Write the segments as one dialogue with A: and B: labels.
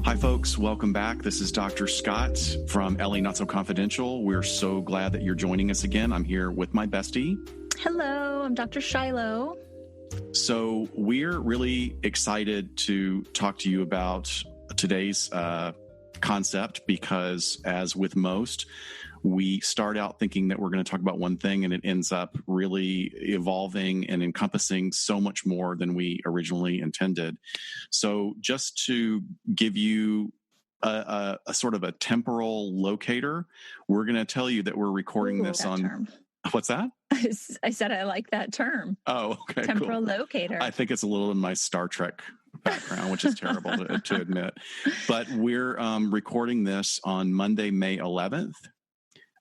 A: Hi, folks. Welcome back. This is Dr. Scott from LA Not So Confidential. We're so glad that you're joining us again. I'm here with my bestie.
B: Hello, I'm Dr. Shiloh.
A: So we're really excited to talk to you about today's concept because, as with most, we start out thinking that we're going to talk about one thing and it ends up really evolving and encompassing so much more than we originally intended. So just to give you a sort of a temporal locator, we're going to tell you that we're recording this on...
B: Term.
A: What's that?
B: I said I like that term.
A: Oh, okay.
B: Temporal
A: cool.
B: locator.
A: I think it's a little in my Star Trek background, which is terrible to admit. But we're recording this on Monday, May 11th.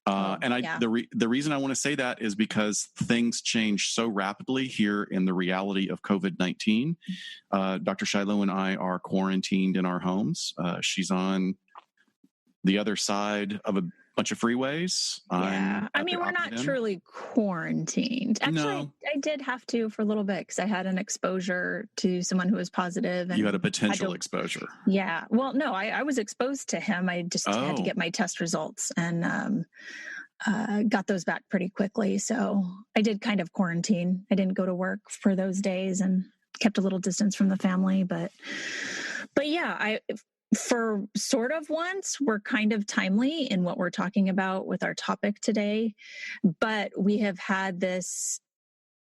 A: The reason I want to say that is because things change so rapidly here in the reality of COVID-19. Dr. Shiloh and I are quarantined in our homes. She's on the other side of a bunch of freeways.
B: Yeah. I mean, we're not truly quarantined. Actually, no. I did have to for a little bit because I had an exposure to someone who was positive. And
A: you had a potential exposure.
B: Yeah. Well, no, I was exposed to him. I just had to get my test results and got those back pretty quickly. So I did kind of quarantine. I didn't go to work for those days and kept a little distance from the family. But yeah, for sort of once, we're kind of timely in what we're talking about with our topic today, but we have had this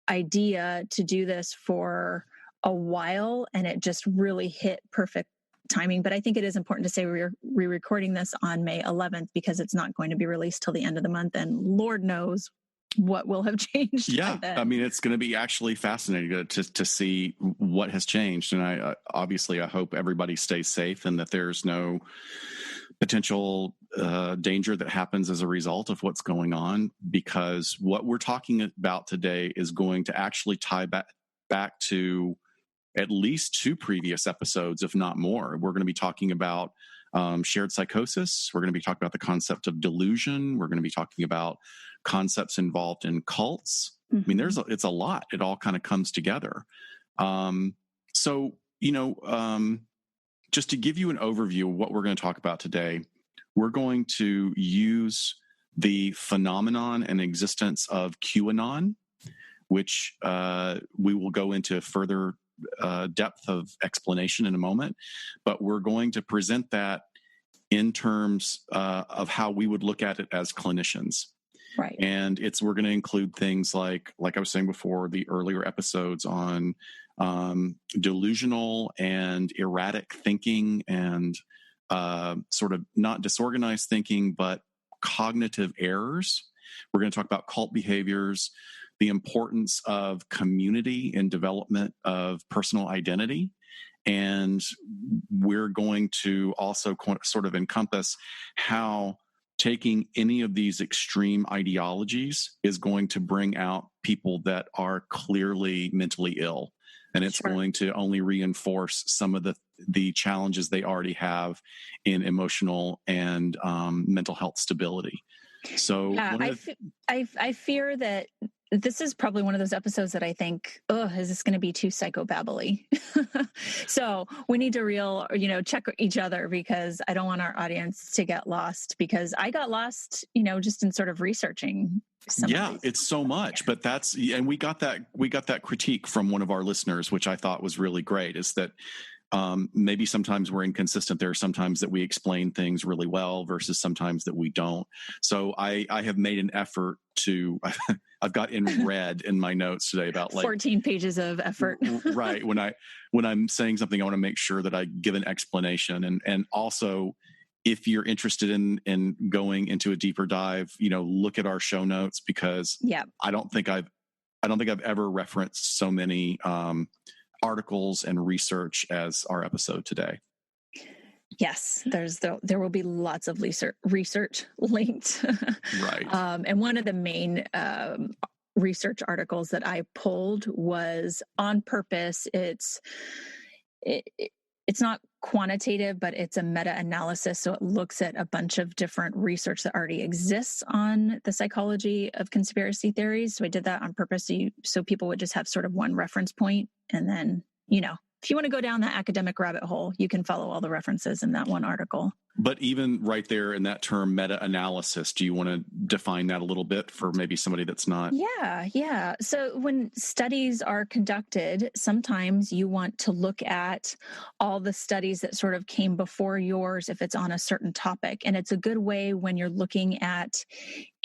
B: idea to do this for a while and it just really hit perfect timing. But I think it is important to say we're recording this on May 11th because it's not going to be released till the end of the month, and Lord knows what will have changed.
A: Yeah, I mean, it's going to be actually fascinating to see what has changed. And I hope everybody stays safe and that there's no potential danger that happens as a result of what's going on, because what we're talking about today is going to actually tie back to at least 2 previous episodes, if not more. We're going to be talking about shared psychosis. We're going to be talking about the concept of delusion. We're going to be talking about concepts involved in cults. Mm-hmm. I mean, it's a lot. It all kind of comes together. So, just to give you an overview of what we're going to talk about today, we're going to use the phenomenon and existence of QAnon, which we will go into further depth of explanation in a moment, but we're going to present that in terms of how we would look at it as clinicians.
B: Right.
A: And we're going to include things like I was saying before, the earlier episodes on delusional and erratic thinking and sort of not disorganized thinking, but cognitive errors. We're going to talk about cult behaviors, the importance of community and development of personal identity. And we're going to also sort of encompass how taking any of these extreme ideologies is going to bring out people that are clearly mentally ill. And it's going to only reinforce some of the challenges they already have in emotional and mental health stability. So
B: I fear that this is probably one of those episodes that I think, is this going to be too psychobabbly? So we need to check each other, because I don't want our audience to get lost, because I got lost, just in sort of researching
A: it's so much, but and we got that critique from one of our listeners, which I thought was really great, is that maybe sometimes we're inconsistent. There are sometimes that we explain things really well versus sometimes that we don't. So I have made an effort to, I've got in red in my notes today about
B: 14 pages of effort.
A: Right. When I'm saying something, I want to make sure that I give an explanation. And also, if you're interested in going into a deeper dive, look at our show notes, because I don't think I've ever referenced so many articles and research as our episode today.
B: Yes, there will be lots of research linked.
A: Right.
B: And one of the main research articles that I pulled was on purpose. It's not quantitative, but it's a meta-analysis. So it looks at a bunch of different research that already exists on the psychology of conspiracy theories. So I did that on purpose so people would just have sort of one reference point, and then, if you want to go down the academic rabbit hole, you can follow all the references in that one article.
A: But even right there in that term, meta-analysis, do you want to define that a little bit for maybe somebody that's not?
B: Yeah. So when studies are conducted, sometimes you want to look at all the studies that sort of came before yours if it's on a certain topic. And it's a good way when you're looking at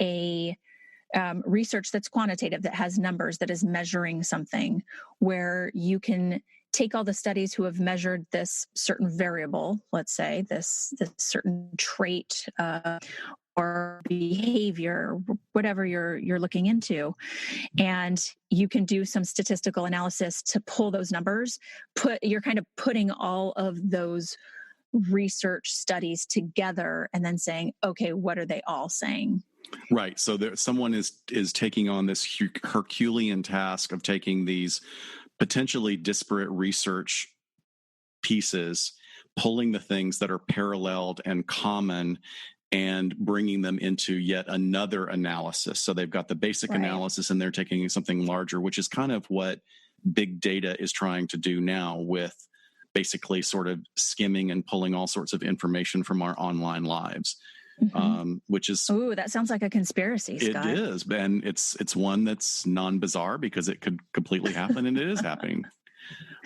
B: a research that's quantitative, that has numbers, that is measuring something, where you can take all the studies who have measured this certain variable, let's say this certain trait or behavior, whatever you're looking into, and you can do some statistical analysis to pull those numbers. You're kind of putting all of those research studies together and then saying, okay, what are they all saying?
A: Right. So someone is taking on this Herculean task of taking these potentially disparate research pieces, pulling the things that are paralleled and common and bringing them into yet another analysis. So they've got the basic analysis and they're taking something larger, which is kind of what big data is trying to do now, with basically sort of skimming and pulling all sorts of information from our online lives. Which is,
B: that sounds like a conspiracy, Scott.
A: It is, and it's one that's non-bizarre because it could completely happen, and it is happening.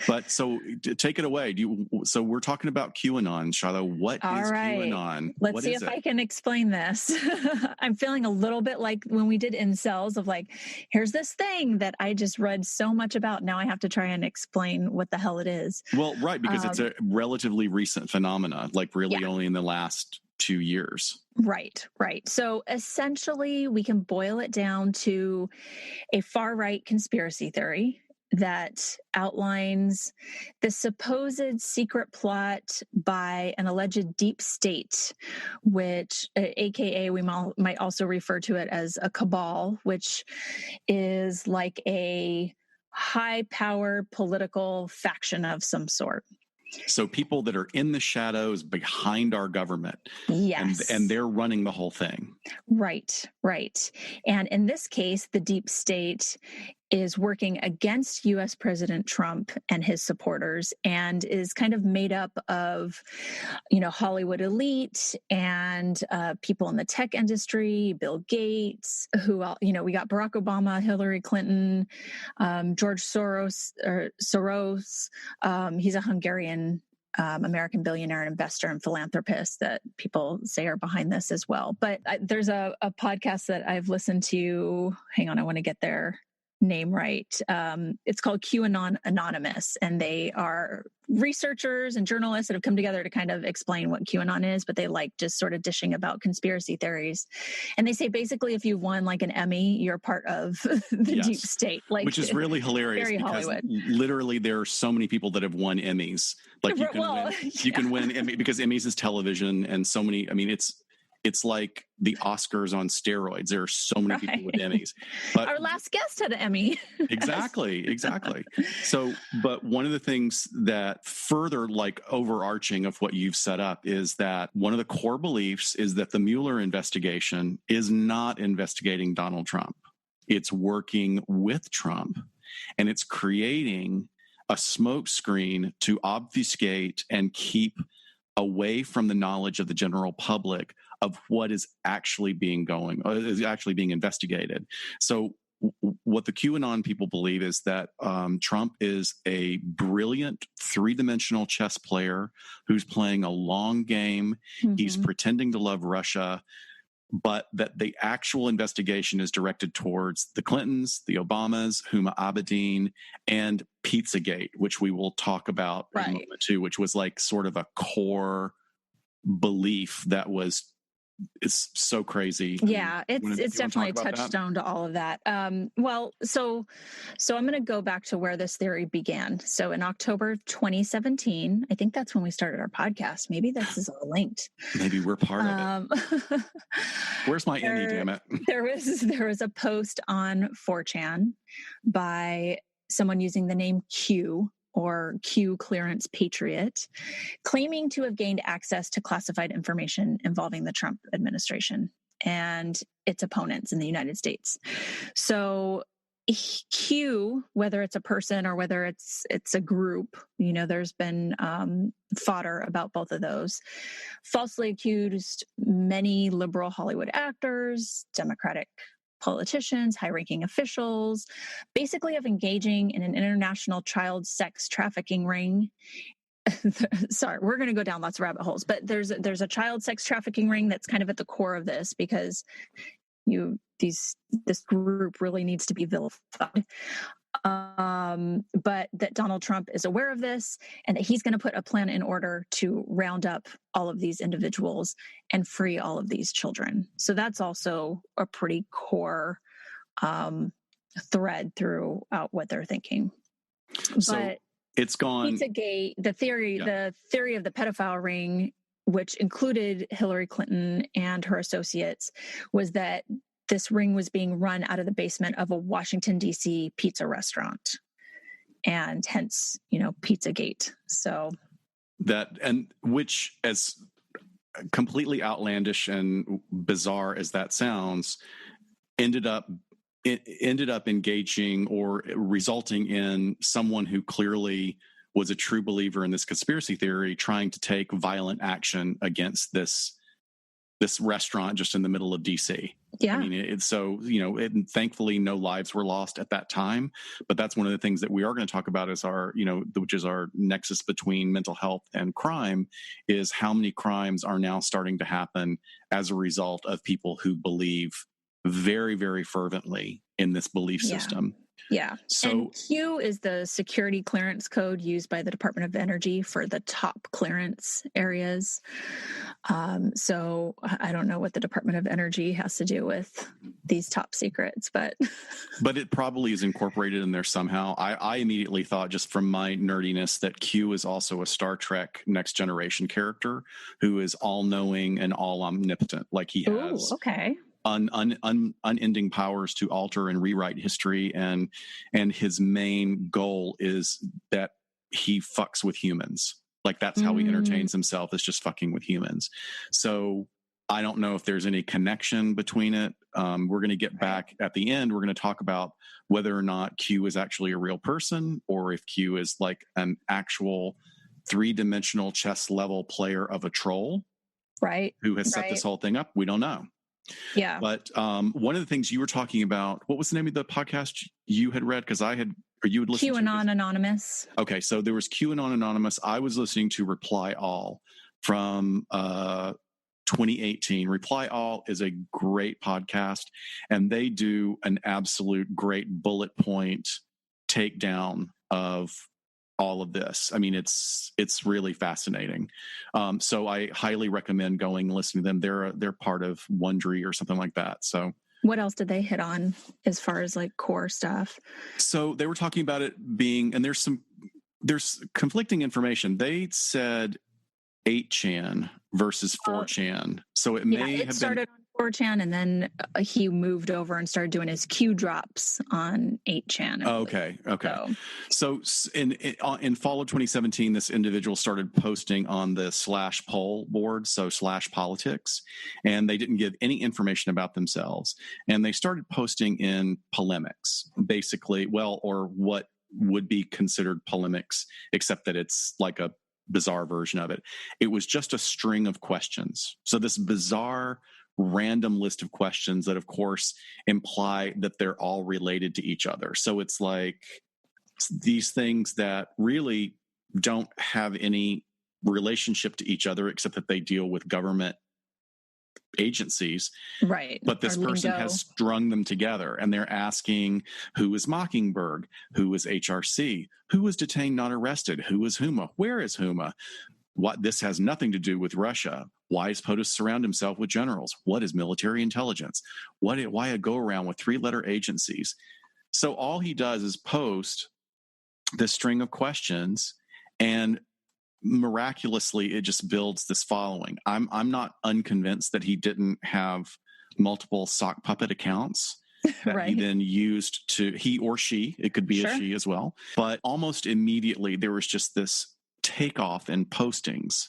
A: But so take it away. So we're talking about QAnon, Shiloh. What is QAnon?
B: Let's see if I can explain this. I'm feeling a little bit like when we did incels, of like, here's this thing that I just read so much about. Now I have to try and explain what the hell it is.
A: Well, right, because it's a relatively recent phenomena, like really only in the last 2 years.
B: Right. So essentially, we can boil it down to a far-right conspiracy theory that outlines the supposed secret plot by an alleged deep state, which, AKA, we might also refer to it as a cabal, which is like a high-powered political faction of some sort.
A: So people that are in the shadows behind our government.
B: Yes.
A: And they're running the whole thing.
B: Right. And in this case, the deep state is working against U.S. President Trump and his supporters, and is kind of made up of, Hollywood elite and people in the tech industry, Bill Gates, we got Barack Obama, Hillary Clinton, George Soros. He's a Hungarian American billionaire and investor and philanthropist that people say are behind this as well. But there's a podcast that I've listened to. Hang on, I want to get their name right. It's called QAnon Anonymous, and they are researchers and journalists that have come together to kind of explain what QAnon is, but they like just sort of dishing about conspiracy theories. And they say basically if you've won like an Emmy, you're part of the deep state. Like, which is really hilarious because Hollywood.
A: Literally there are so many people that have won Emmys. Like you can win Emmy because Emmys is television, and so many, it's like the Oscars on steroids. There are so many people with Emmys.
B: But our last guest had an Emmy.
A: Exactly. So, but one of the things that further like overarching of what you've set up is that one of the core beliefs is that the Mueller investigation is not investigating Donald Trump. It's working with Trump, and it's creating a smokescreen to obfuscate and keep away from the knowledge of the general public of what is actually being investigated. So what the QAnon people believe is that Trump is a brilliant three-dimensional chess player who's playing a long game. Mm-hmm. He's pretending to love Russia, but that the actual investigation is directed towards the Clintons, the Obamas, Huma Abedin, and Pizzagate, which we will talk about in a moment too, which was like sort of a core belief that was, it's so crazy.
B: Yeah, it's definitely a touchstone to all of that. So I'm going to go back to where this theory began. So in October 2017, I think that's when we started our podcast. Maybe this is all linked.
A: Maybe we're part of it. Where's my Emmy, damn it?
B: There was a post on 4chan by someone using the name Q, or Q Clearance Patriot, claiming to have gained access to classified information involving the Trump administration and its opponents in the United States. So Q, whether it's a person or whether it's a group, there's been fodder about both of those, falsely accused many liberal Hollywood actors, Democratic politicians, high-ranking officials, basically of engaging in an international child sex trafficking ring. Sorry, we're going to go down lots of rabbit holes, but there's a child sex trafficking ring that's kind of at the core of this, because this group really needs to be vilified. But that Donald Trump is aware of this and that he's going to put a plan in order to round up all of these individuals and free all of these children. So that's also a pretty core thread throughout what they're thinking.
A: So
B: but
A: it's gone.
B: Pizzagate, the theory of the pedophile ring, which included Hillary Clinton and her associates, was that this ring was being run out of the basement of a Washington, D.C. pizza restaurant, and hence, Pizzagate. So which, as completely outlandish and bizarre as that sounds, ended up engaging or resulting in someone who clearly was a true believer in this conspiracy theory trying to take violent action against this restaurant just in the middle of DC. Yeah.
A: I mean, thankfully no lives were lost at that time, but that's one of the things that we are going to talk about is which is our nexus between mental health and crime, is how many crimes are now starting to happen as a result of people who believe very, very fervently in this belief system.
B: Yeah. So, and Q is the security clearance code used by the Department of Energy for the top clearance areas. So I don't know what the Department of Energy has to do with these top secrets, but
A: it probably is incorporated in there somehow. I immediately thought, just from my nerdiness, that Q is also a Star Trek Next Generation character who is all-knowing and all-omnipotent. Like he has unending powers to alter and rewrite history, and his main goal is that he fucks with humans. Like that's how he entertains himself, is just fucking with humans. So I don't know if there's any connection between it. We're going to get back at the end. We're going to talk about whether or not Q is actually a real person, or if Q is like an actual 3-dimensional chess level player of a troll,
B: right?
A: Who has set this whole thing up. We don't know.
B: Yeah.
A: But one of the things you were talking about, what was the name of the podcast you had read? Because you would listen to
B: QAnon Anonymous.
A: Okay, so there was QAnon Anonymous. I was listening to Reply All from 2018. Reply All is a great podcast, and they do an absolute great bullet point takedown of all of this. I mean, it's really fascinating. So I highly recommend going and listening to them. They're part of Wondery or something like that. So
B: what else did they hit on as far as like core stuff?
A: So they were talking about it being, and there's conflicting information. They said 8chan versus 4chan. So it may have
B: started on 4chan, and then he moved over and started doing his Q drops on 8chan.
A: Okay. So in fall of 2017, this individual started posting on the /poll board, so /politics, and they didn't give any information about themselves. And they started posting in polemics, basically, or what would be considered polemics, except that it's like a bizarre version of it. It was just a string of questions. So this bizarre random list of questions that of course imply that they're all related to each other. So it's like these things that really don't have any relationship to each other except that they deal with government agencies.
B: Right.
A: But this person has strung them together, and they're asking, who is Mockingbird? Who is HRC? Who was detained, not arrested? Who is Huma? Where is Huma? What, this has nothing to do with Russia. Why is POTUS surround himself with generals? What is military intelligence? Why a go around with 3-letter agencies? So all he does is post this string of questions, and miraculously it just builds this following. I'm not unconvinced that he didn't have multiple sock puppet accounts that he then used to, he or she, it could be a she as well. But almost immediately there was just this takeoff in postings,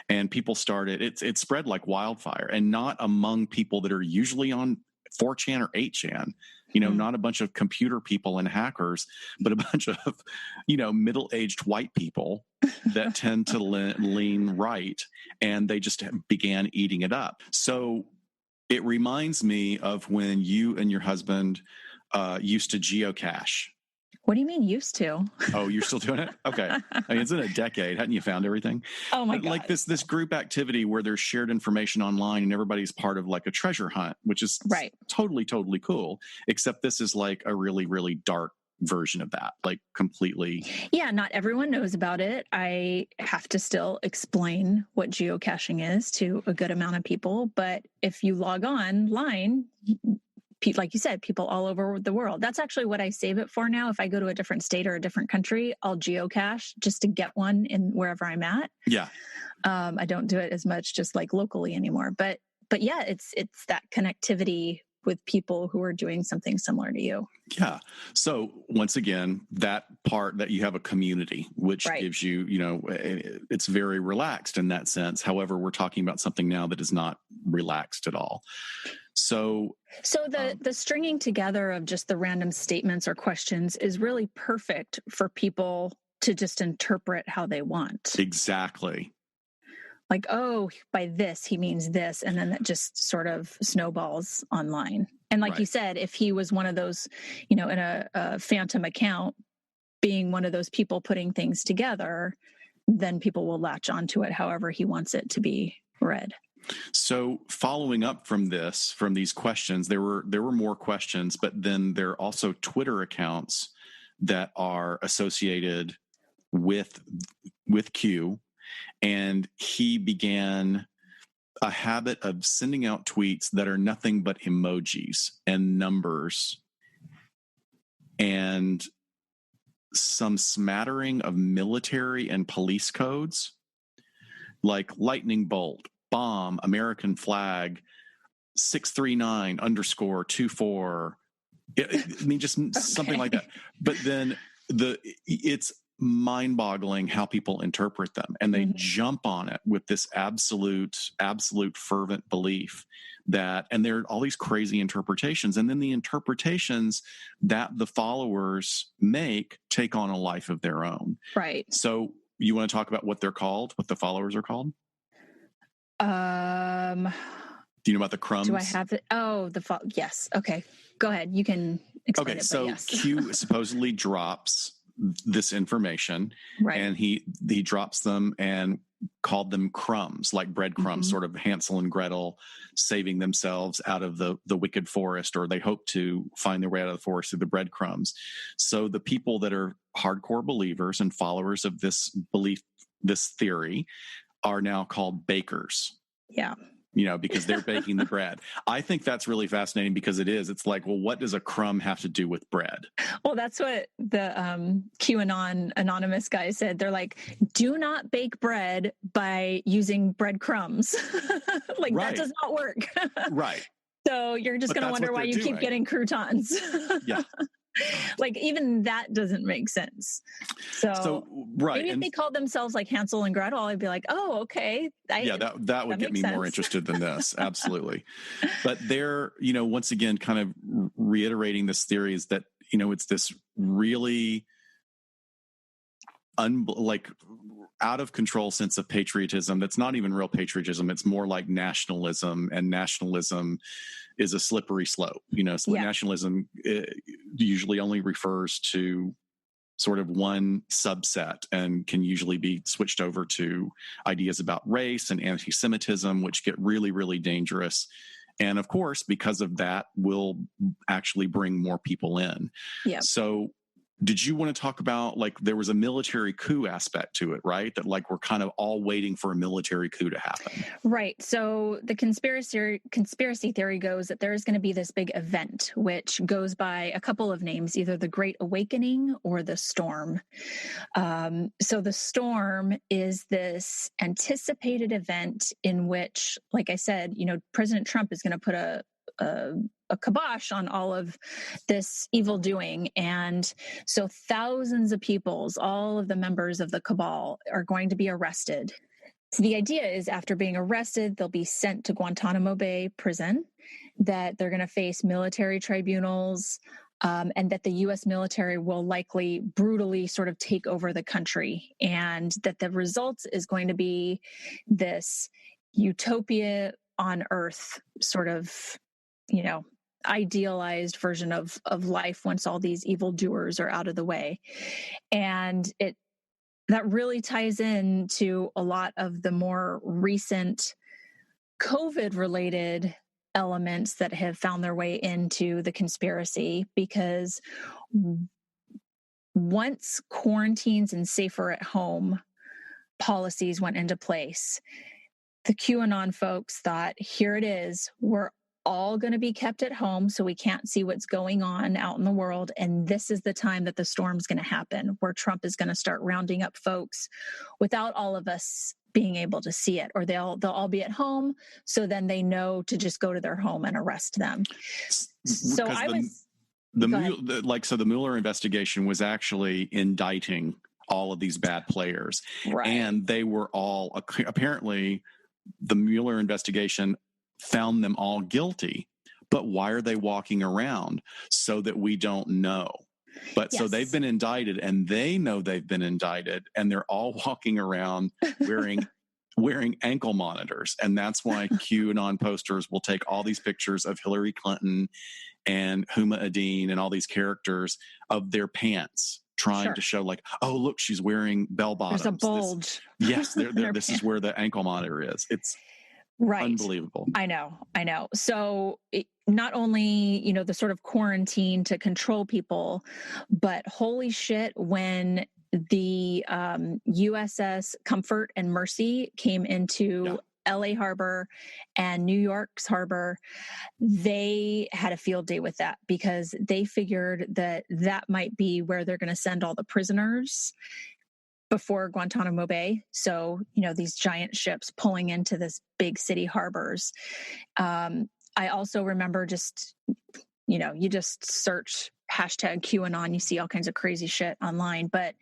A: and people started, it spread like wildfire, and not among people that are usually on 4chan or 8chan. Not a bunch of computer people and hackers, but a bunch of, middle-aged white people that tend to lean right, and they just began eating it up. So it reminds me of when you and your husband used to geocache.
B: What do you mean used to?
A: Oh, you're still doing it? Okay. It's in a decade. Hadn't you found everything?
B: Oh my God.
A: Like this group activity where there's shared information online and everybody's part of like a treasure hunt, which is
B: right.
A: Totally, totally cool. Except this is like a really, really dark version of that, like completely.
B: Yeah, not everyone knows about it. I have to still explain what geocaching is to a good amount of people. But if you log online, like you said, people all over the world. That's actually what I save it for now. If I go to a different state or a different country, I'll geocache just to get one in wherever I'm at.
A: Yeah.
B: I don't do it as much just like locally anymore. But yeah, it's that connectivity with people who are doing something similar to you.
A: Yeah. So once again, that part that you have a community, which gives you, it's very relaxed in that sense. However, we're talking about something now that is not relaxed at all. So
B: the stringing together of just the random statements or questions is really perfect for people to just interpret how they want.
A: Exactly.
B: Like, oh, by this, he means this. And then that just sort of snowballs online. And like you said, if he was one of those, in a phantom account, being one of those people putting things together, then people will latch onto it however he wants it to be read.
A: So following up from these questions, there were more questions, but then there are also Twitter accounts that are associated with Q. And he began a habit of sending out tweets that are nothing but emojis and numbers and some smattering of military and police codes, like lightning bolt, bomb, American flag, 639_24. Just something like that. But then it's mind-boggling how people interpret them, and they jump on it with this absolute fervent belief that, and there are all these crazy interpretations, and then the interpretations that the followers take on a life of their own.
B: Right.
A: So you want to talk about what they're called, what the followers are called? Do you know about the crumbs?
B: Do I have it? Oh, yes. Okay. Go ahead. You can explain it.
A: So
B: yes.
A: Q supposedly drops this information, and he drops them and called them crumbs, like breadcrumbs, sort of Hansel and Gretel saving themselves out of the wicked forest, or they hope to find their way out of the forest through the breadcrumbs. So the people that are hardcore believers and followers of this belief, this theory, are now called bakers.
B: Yeah.
A: Because they're baking the bread. I think that's really fascinating because it's like, well, what does a crumb have to do with bread? Well,
B: that's what the QAnon anonymous guy said. They're like, do not bake bread by using breadcrumbs. That does not work.
A: Right.
B: So you're just going to wonder why you keep getting croutons.
A: Yeah.
B: Even that doesn't make sense. So maybe if they called themselves like Hansel and Gretel, I'd be like, oh, okay.
A: That would get me more interested than this. Absolutely. But they're, once again, kind of reiterating this theory is that, it's this really out of control sense of patriotism that's not even real patriotism. It's more like nationalism, and nationalism is a slippery slope. Nationalism usually only refers to sort of one subset and can usually be switched over to ideas about race and anti-Semitism, which get really, really dangerous. And of course, because of that, will actually bring more people in.
B: Yeah.
A: So did you want to talk about, there was a military coup aspect to it, right? That we're kind of all waiting for a military coup to happen.
B: Right. So the conspiracy theory goes that there is going to be this big event, which goes by a couple of names, either the Great Awakening or the Storm. So the Storm is this anticipated event in which, like I said, President Trump is going to put a kibosh on all of this evil doing. And so thousands of all of the members of the cabal are going to be arrested. So the idea is after being arrested, they'll be sent to Guantanamo Bay prison, that they're going to face military tribunals, and that the U.S. military will likely brutally sort of take over the country, and that the results is going to be this utopia on Earth, sort of, idealized version of life once all these evildoers are out of the way. And that really ties in to a lot of the more recent COVID-related elements that have found their way into the conspiracy, because once quarantines and safer at home policies went into place, the QAnon folks thought, here it is, we're all going to be kept at home, so we can't see what's going on out in the world. And this is the time that the storm's going to happen, where Trump is going to start rounding up folks without all of us being able to see it, or they'll all be at home. So then they know to just go to their home and arrest them. So
A: the Mueller investigation was actually indicting all of these bad players,
B: right?
A: And they were all, apparently the Mueller investigation found them all guilty. But why are they walking around? So that we don't know. But yes. So they've been indicted, and they know they've been indicted, and they're all walking around wearing ankle monitors. And that's why QAnon posters will take all these pictures of Hillary Clinton and Huma Adine and all these characters of their pants, trying to show like, oh, look, she's wearing bell bottoms.
B: There's a bulge.
A: This is where the ankle monitor is. It's right. Unbelievable.
B: I know. So not only, the sort of quarantine to control people, but holy shit, when the USS Comfort and Mercy came into LA Harbor and New York's harbor, they had a field day with that, because they figured that might be where they're going to send all the prisoners before Guantanamo Bay. So, these giant ships pulling into this big city harbors. I also remember you just search hashtag QAnon, you see all kinds of crazy shit online, but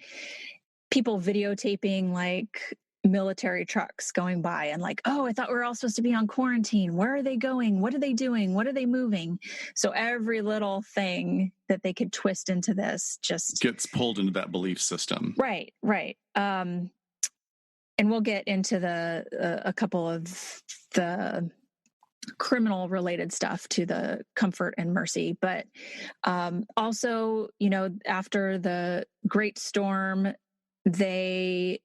B: people videotaping like military trucks going by and like, oh, I thought we were all supposed to be on quarantine. Where are they going? What are they doing? What are they moving? So every little thing that they could twist into this just
A: gets pulled into that belief system.
B: Right. And we'll get into a couple of the criminal related stuff to the Comfort and Mercy, but also, after the Great Storm, there's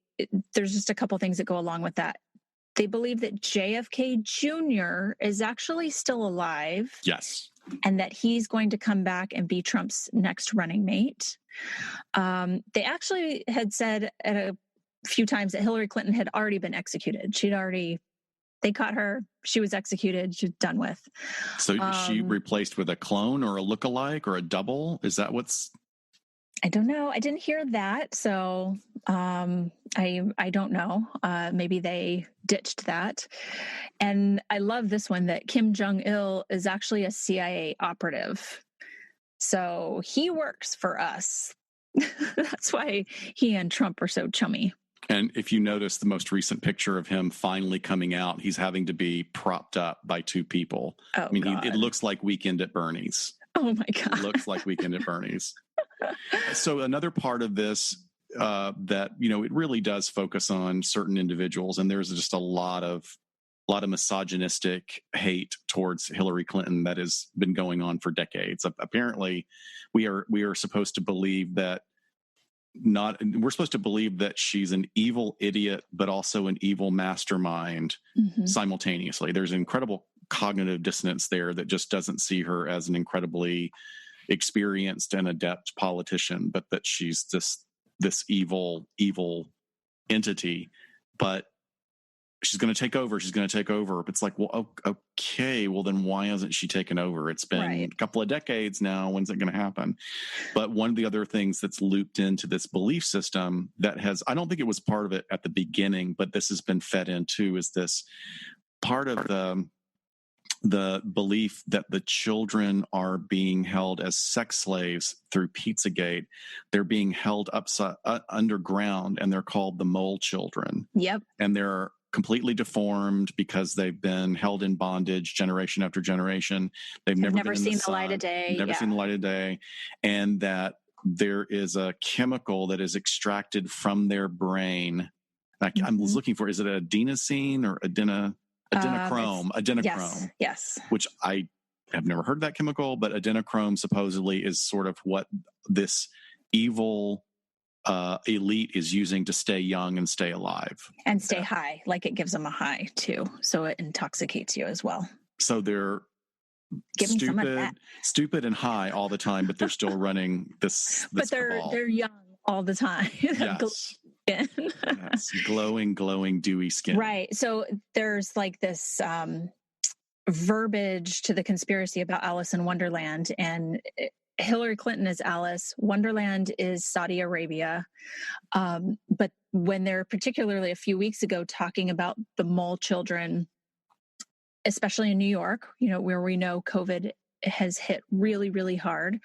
B: just a couple things that go along with that. They believe that JFK Jr. is actually still alive.
A: Yes.
B: And that he's going to come back and be Trump's next running mate. They actually had said at a few times that Hillary Clinton had already been executed. They caught her. She was executed. She's done with.
A: So she replaced with a clone or a lookalike or a double? Is that what's...
B: I don't know. I didn't hear that. So I don't know. Maybe they ditched that. And I love this one, that Kim Jong-il is actually a CIA operative. So he works for us. That's why he and Trump are so chummy.
A: And if you notice the most recent picture of him finally coming out, he's having to be propped up by two people.
B: Oh, I mean,
A: it looks like Weekend at Bernie's.
B: Oh my God.
A: It looks like Weekend at Bernie's. So another part of this that, it really does focus on certain individuals. And there's just a lot of misogynistic hate towards Hillary Clinton that has been going on for decades. Apparently we are supposed to believe that we're supposed to believe that she's an evil idiot, but also an evil mastermind simultaneously. There's incredible cognitive dissonance there that just doesn't see her as an incredibly experienced and adept politician, but that she's this evil entity. But she's going to take over. It's like, well, okay, well then why hasn't she taken over? It's been a couple of decades now. When's it going to happen? But one of the other things that's looped into this belief system I don't think it was part of it at the beginning, but this has been fed into, is this part of the belief that the children are being held as sex slaves through Pizzagate. They're being held underground, and they're called the mole children.
B: Yep.
A: And there are completely deformed because they've been held in bondage generation after generation. They've never been
B: seen the light of day.
A: Never seen the light of day. And that there is a chemical that is extracted from their brain. I was looking for, is it adenosine or adrenochrome? Adrenochrome.
B: Yes.
A: Which I have never heard of that chemical, but adrenochrome supposedly is sort of what this evil elite is using to stay young and stay alive.
B: And stay high. Like it gives them a high too. So it intoxicates you as well.
A: So they're stupid and high all the time, but they're still running this
B: but they're young all the time.
A: Yes. Yes. Glowing, dewy skin.
B: Right. So there's like this verbiage to the conspiracy about Alice in Wonderland, and Hillary Clinton is Alice. Wonderland is Saudi Arabia. But when they're particularly a few weeks ago talking about the mole children, especially in New York, where we know COVID has hit really, really hard.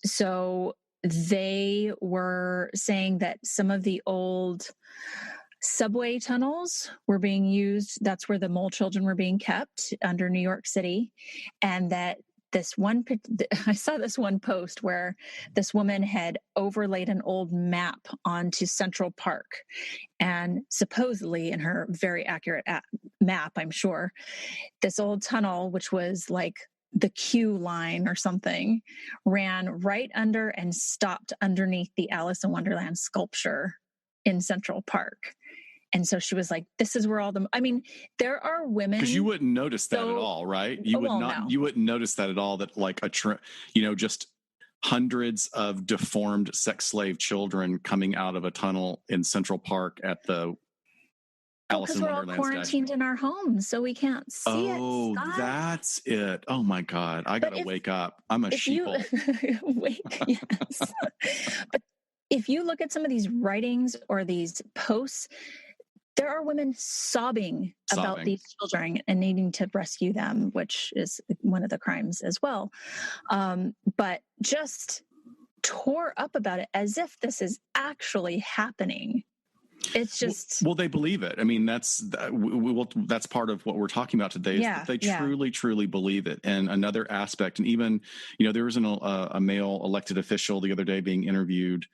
B: So they were saying that some of the old subway tunnels were being used. That's where the mole children were being kept under New York City. And that I saw this one post where this woman had overlaid an old map onto Central Park. And supposedly in her very accurate map, I'm sure, this old tunnel, which was like the Q line or something, ran right under and stopped underneath the Alice in Wonderland sculpture in Central Park. And so she was like, this is where there are women.
A: Because you wouldn't notice that at all, right? You wouldn't notice that at all, that like just hundreds of deformed sex slave children coming out of a tunnel in Central Park at the Alice in Wonderland statue.
B: Because we're all quarantined in our homes, so we can't see it.
A: Oh, that's it. Oh my God. I got to wake up. I'm a sheeple.
B: Yes. But if you look at some of these writings or these posts, there are women sobbing about these children and needing to rescue them, which is one of the crimes as well. But just tore up about it as if this is actually happening. It's just
A: they believe it. I mean, that's part of what we're talking about today. Is that they truly believe it. And another aspect, and even there was a male elected official the other day being interviewed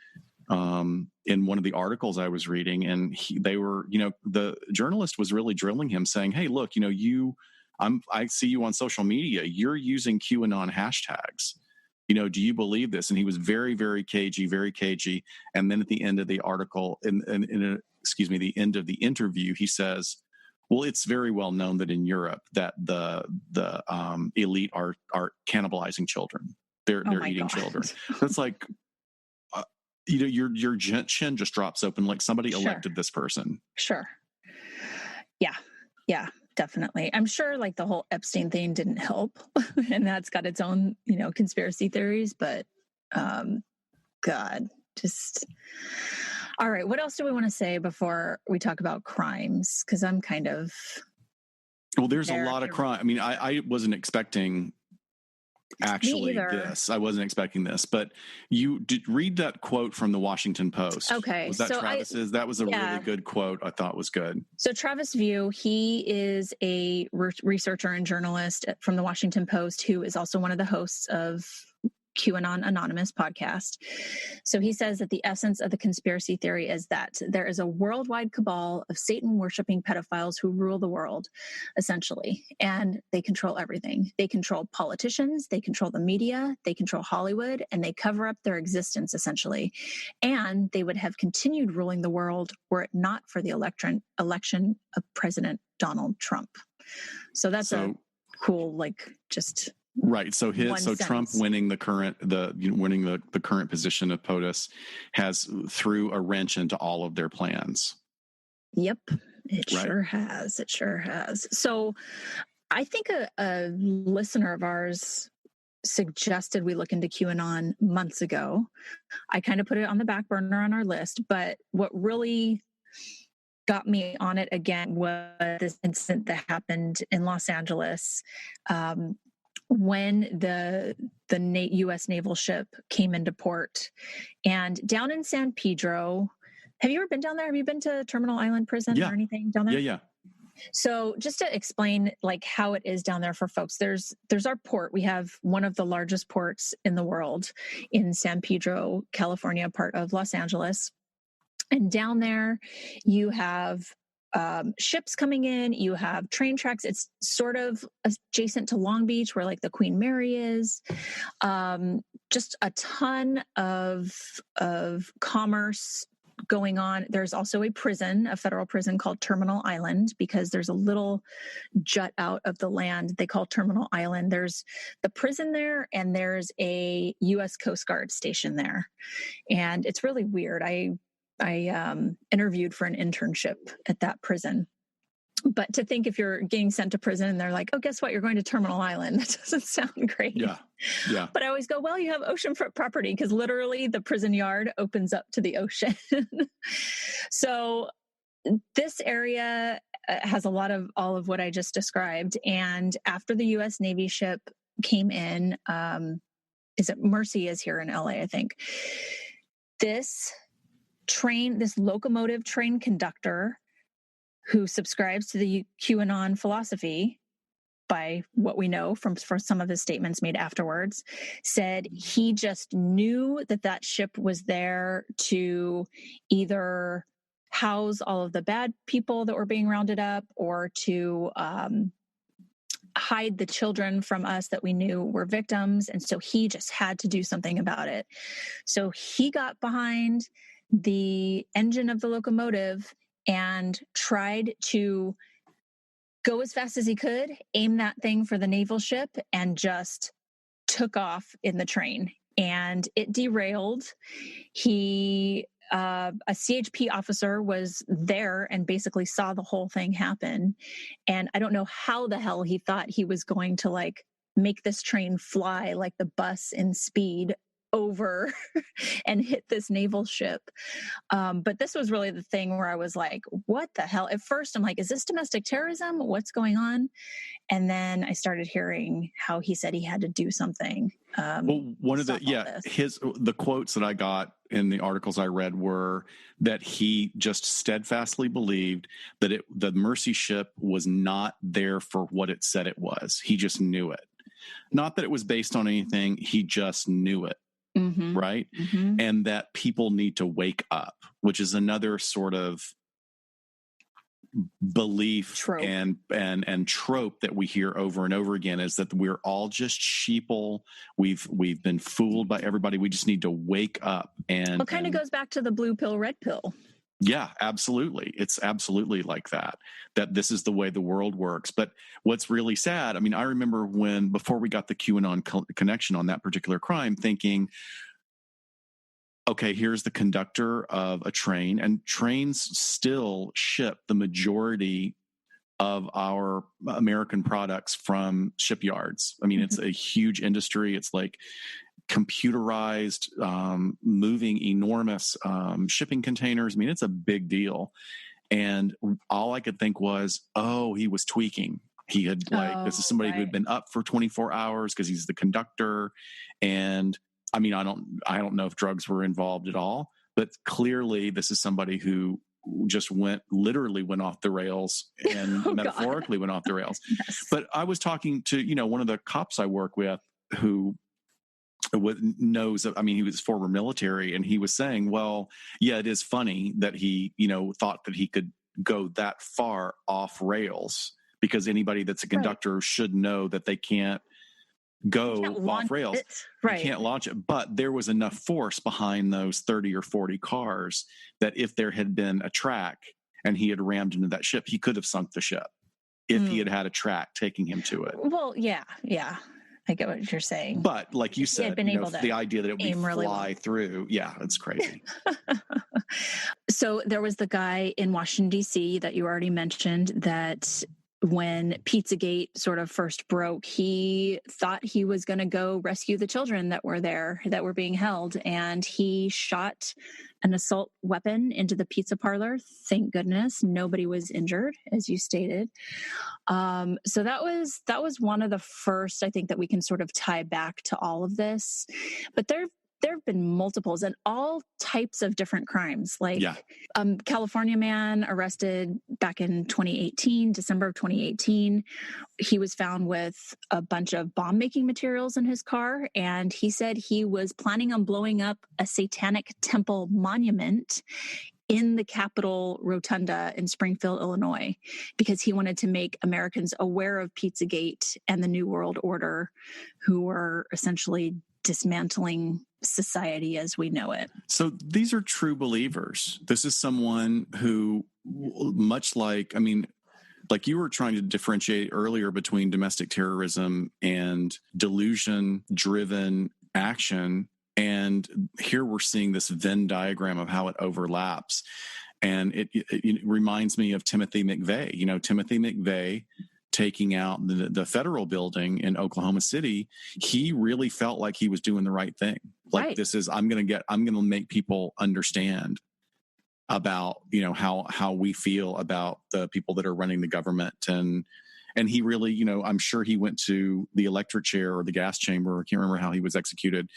A: in one of the articles I was reading, and the journalist was really drilling him, saying, "Hey, look, I see you on social media. You're using QAnon hashtags. Do you believe this?" And he was very, very cagey. And then at the end of the article, the end of the interview, he says, "Well, it's very well known that in Europe that the elite are cannibalizing children. They're eating children." That's like, your chin just drops open, like somebody elected this person.
B: Sure. Yeah, definitely. I'm sure like the whole Epstein thing didn't help and that's got its own, conspiracy theories, but God, just all right. What else do we want to say before we talk about crimes? Because I'm kind of
A: there's a lot of crime. I mean, I wasn't expecting I wasn't expecting this, but you did read that quote from the Washington Post.
B: Okay.
A: Was that Travis's? That was a really good quote. I thought was good.
B: So Travis View, he is a researcher and journalist from the Washington Post, who is also one of the hosts of QAnon Anonymous podcast. So he says that the essence of the conspiracy theory is that there is a worldwide cabal of Satan-worshipping pedophiles who rule the world, essentially, and they control everything. They control politicians, they control the media, they control Hollywood, and they cover up their existence, essentially. And they would have continued ruling the world were it not for the election of President Donald Trump. So that's a cool, just...
A: Right. So Trump winning the current position of POTUS has threw a wrench into all of their plans.
B: Yep. It sure has. So I think a listener of ours suggested we look into QAnon months ago. I kind of put it on the back burner on our list, but what really got me on it again was this incident that happened in Los Angeles, when the U.S. naval ship came into port. And down in San Pedro, Have you ever been down there? Have you been to Terminal Island Prison or anything down there?
A: Yeah.
B: So just to explain like how it is down there for folks, there's our port. We have one of the largest ports in the world in San Pedro, California, part of Los Angeles. And down there you have ships coming in, you have train tracks. It's sort of adjacent to Long Beach where like the Queen Mary is. Just a ton of commerce going on. There's also a prison, a federal prison called Terminal Island, because there's a little jut out of the land they call Terminal Island. There's the prison there, and there's a U.S. Coast Guard station there. And it's really weird. I interviewed for an internship at that prison. But to think if you're getting sent to prison and they're like, oh, guess what? You're going to Terminal Island. That doesn't sound great.
A: Yeah.
B: But I always go, well, you have oceanfront property, because literally the prison yard opens up to the ocean. So this area has a lot of all of what I just described. And after the U.S. Navy ship came in, is it Mercy is here in LA, I think. This locomotive train conductor who subscribes to the QAnon philosophy, by what we know from some of his statements made afterwards, said he just knew that ship was there to either house all of the bad people that were being rounded up, or to hide the children from us that we knew were victims. And so he just had to do something about it. So he got behind the engine of the locomotive and tried to go as fast as he could, aim that thing for the naval ship, and just took off in the train. And it derailed. A CHP officer was there and basically saw the whole thing happen. And I don't know how the hell he thought he was going to like make this train fly like the bus in Speed over and hit this naval ship. But this was really the thing where I was like, what the hell? At first I'm like, is this domestic terrorism? What's going on? And then I started hearing how he said he had to do something.
A: Well, one of the quotes that I got in the articles I read were that he just steadfastly believed that the Mercy ship was not there for what it said it was. He just knew it. Not that it was based on anything. He just knew it. Mm-hmm. Right. Mm-hmm. And that people need to wake up, which is another sort of belief trope. and trope that we hear over and over again, is that we're all just sheeple. We've been fooled by everybody. We just need to wake up. And it
B: kind of goes back to the blue pill, red pill.
A: Yeah, absolutely. It's absolutely like that this is the way the world works. But what's really sad, I mean, I remember before we got the QAnon connection on that particular crime, thinking, okay, here's the conductor of a train, and trains still ship the majority of our American products from shipyards. I mean, it's a huge industry. It's like computerized, moving enormous shipping containers. I mean, it's a big deal. And all I could think was, he was tweaking. He had this is somebody who had been up for 24 hours because he's the conductor. And I mean, I don't know if drugs were involved at all, but clearly this is somebody who just literally went off the rails, and metaphorically went off the rails. Yes. But I was talking to, one of the cops I work with who knows, I mean, he was former military, and he was saying, well, yeah, it is funny that he, thought that he could go that far off rails, because anybody that's a conductor should know that they can't go off rails. Right. You can't launch it. But there was enough force behind those 30 or 40 cars that if there had been a track and he had rammed into that ship, he could have sunk the ship if he had had a track taking him to it.
B: Well, yeah. I get what you're saying.
A: But like you said, the idea that it would fly through, it's crazy.
B: So there was the guy in Washington, D.C. that you already mentioned, that when Pizzagate sort of first broke, he thought he was going to go rescue the children that were there, that were being held. And he shot an assault weapon into the pizza parlor. Thank goodness nobody was injured, as you stated. So that was one of the first, I think, that we can sort of tie back to all of this. But there have been multiples and all types of different crimes. Like
A: Yeah.
B: California man arrested back in 2018, December of 2018. He was found with a bunch of bomb making materials in his car. And he said he was planning on blowing up a satanic temple monument in the Capitol Rotunda in Springfield, Illinois, because he wanted to make Americans aware of Pizzagate and the New World Order, who were essentially dismantling society as we know it.
A: So these are true believers. This is someone who, much like, I mean, like you were trying to differentiate earlier between domestic terrorism and delusion-driven action. And here we're seeing this Venn diagram of how it overlaps. And it reminds me of Timothy McVeigh. You know, Timothy McVeigh taking out the federal building in Oklahoma City, he really felt like he was doing the right thing. Like,
B: right.
A: This is, I'm going to make people understand about, you know, how we feel about the people that are running the government. And he really, you know, I'm sure he went to the electric chair or the gas chamber. I can't remember how he was executed.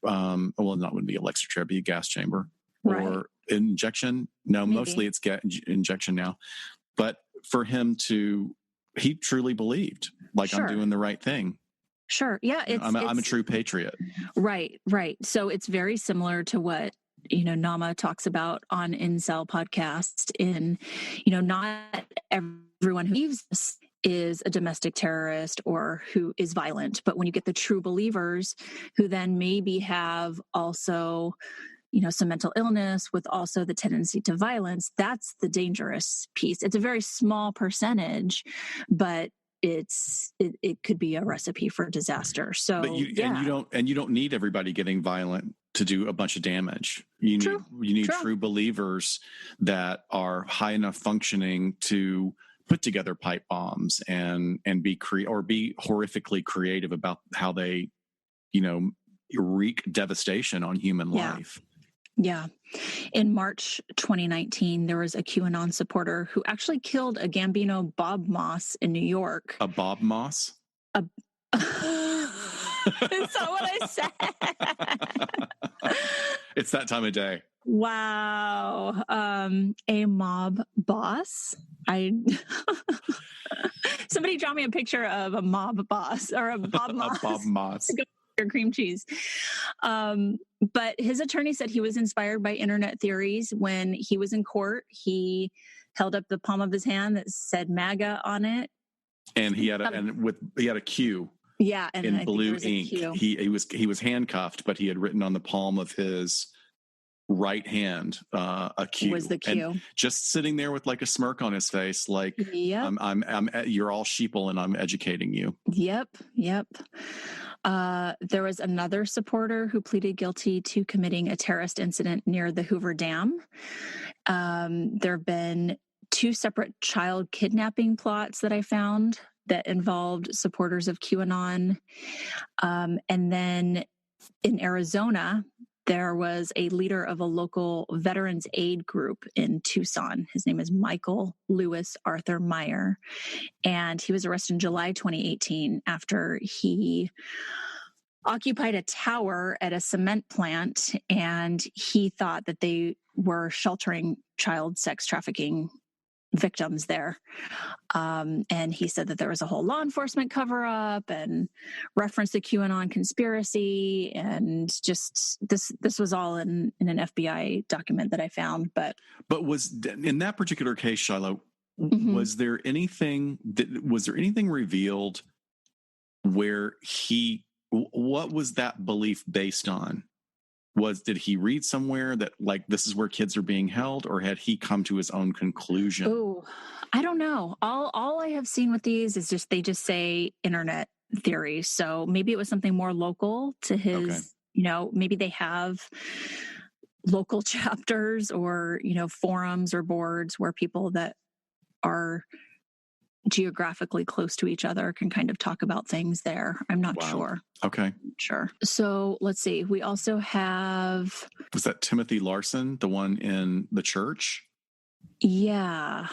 A: Well, not would be electric chair, be a gas chamber or injection. No, maybe. Mostly it's injection now. But for him he truly believed like, sure, I'm doing the right thing.
B: Sure. Yeah.
A: I'm a true patriot.
B: Right. Right. So it's very similar to what, you know, Nama talks about on Incel podcast in, you know, not everyone who believes this is a domestic terrorist or who is violent. But when you get the true believers who then maybe have also, you know, some mental illness with also the tendency to violence, that's the dangerous piece. It's a very small percentage, but it could be a recipe for disaster. So,
A: but you don't need everybody getting violent to do a bunch of damage. You need true believers that are high enough functioning to put together pipe bombs and be horrifically creative about how they, you know, wreak devastation on human life.
B: Yeah. In March 2019, there was a QAnon supporter who actually killed a Gambino Bob Moss in New York.
A: A Bob Moss?
B: Is that what I said?
A: It's that time of day.
B: Wow. A mob boss. Somebody draw me a picture of a mob boss or a Bob Moss.
A: A Bob Moss.
B: Or cream cheese. But his attorney said he was inspired by internet theories. When he was in court, he held up the palm of his hand that said MAGA on it. And he had a Q. Yeah, and
A: in blue ink. He was handcuffed, but he had written on the palm of his right hand a Q.
B: Was the Q.
A: And just sitting there with like a smirk on his face, like, yep. I'm you're all sheeple and I'm educating you.
B: Yep. There was another supporter who pleaded guilty to committing a terrorist incident near the Hoover Dam. There have been 2 separate child kidnapping plots that I found that involved supporters of QAnon. And then in Arizona, there was a leader of a local veterans aid group in Tucson. His name is Michael Lewis Arthur Meyer. And he was arrested in July 2018 after he occupied a tower at a cement plant. And he thought that they were sheltering child sex trafficking victims there. And he said that there was a whole law enforcement cover-up and reference to QAnon conspiracy, and just this was all in an FBI document that I found. But
A: was in that particular case, Shiloh,
B: mm-hmm.
A: was there anything revealed where what was that belief based on? Did he read somewhere that like this is where kids are being held, or had he come to his own conclusion?
B: Oh, I don't know. All I have seen with these is they just say internet theory. So maybe it was something more local to his, okay. You know, maybe they have local chapters or, you know, forums or boards where people that are geographically close to each other can kind of talk about things there. I'm not sure.
A: Okay.
B: Sure. So let's see. We also have...
A: Was that Timothy Larson, the one in the church?
B: Yeah.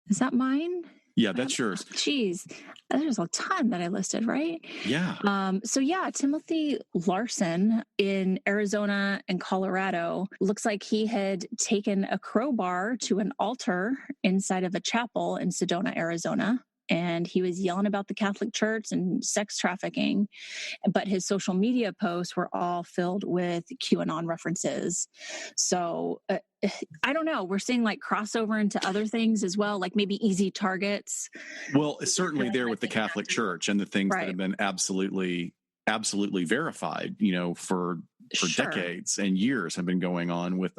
B: Is that mine?
A: Yeah, that's yours.
B: Geez, there's a ton that I listed, right?
A: Yeah.
B: So yeah, Timothy Larson in Arizona and Colorado looks like he had taken a crowbar to an altar inside of a chapel in Sedona, Arizona. And he was yelling about the Catholic Church and sex trafficking. But his social media posts were all filled with QAnon references. So I don't know. We're seeing like crossover into other things as well, like maybe easy targets.
A: Well, it's certainly there with the Catholic Church and the things that have been absolutely verified, for decades and years have been going on with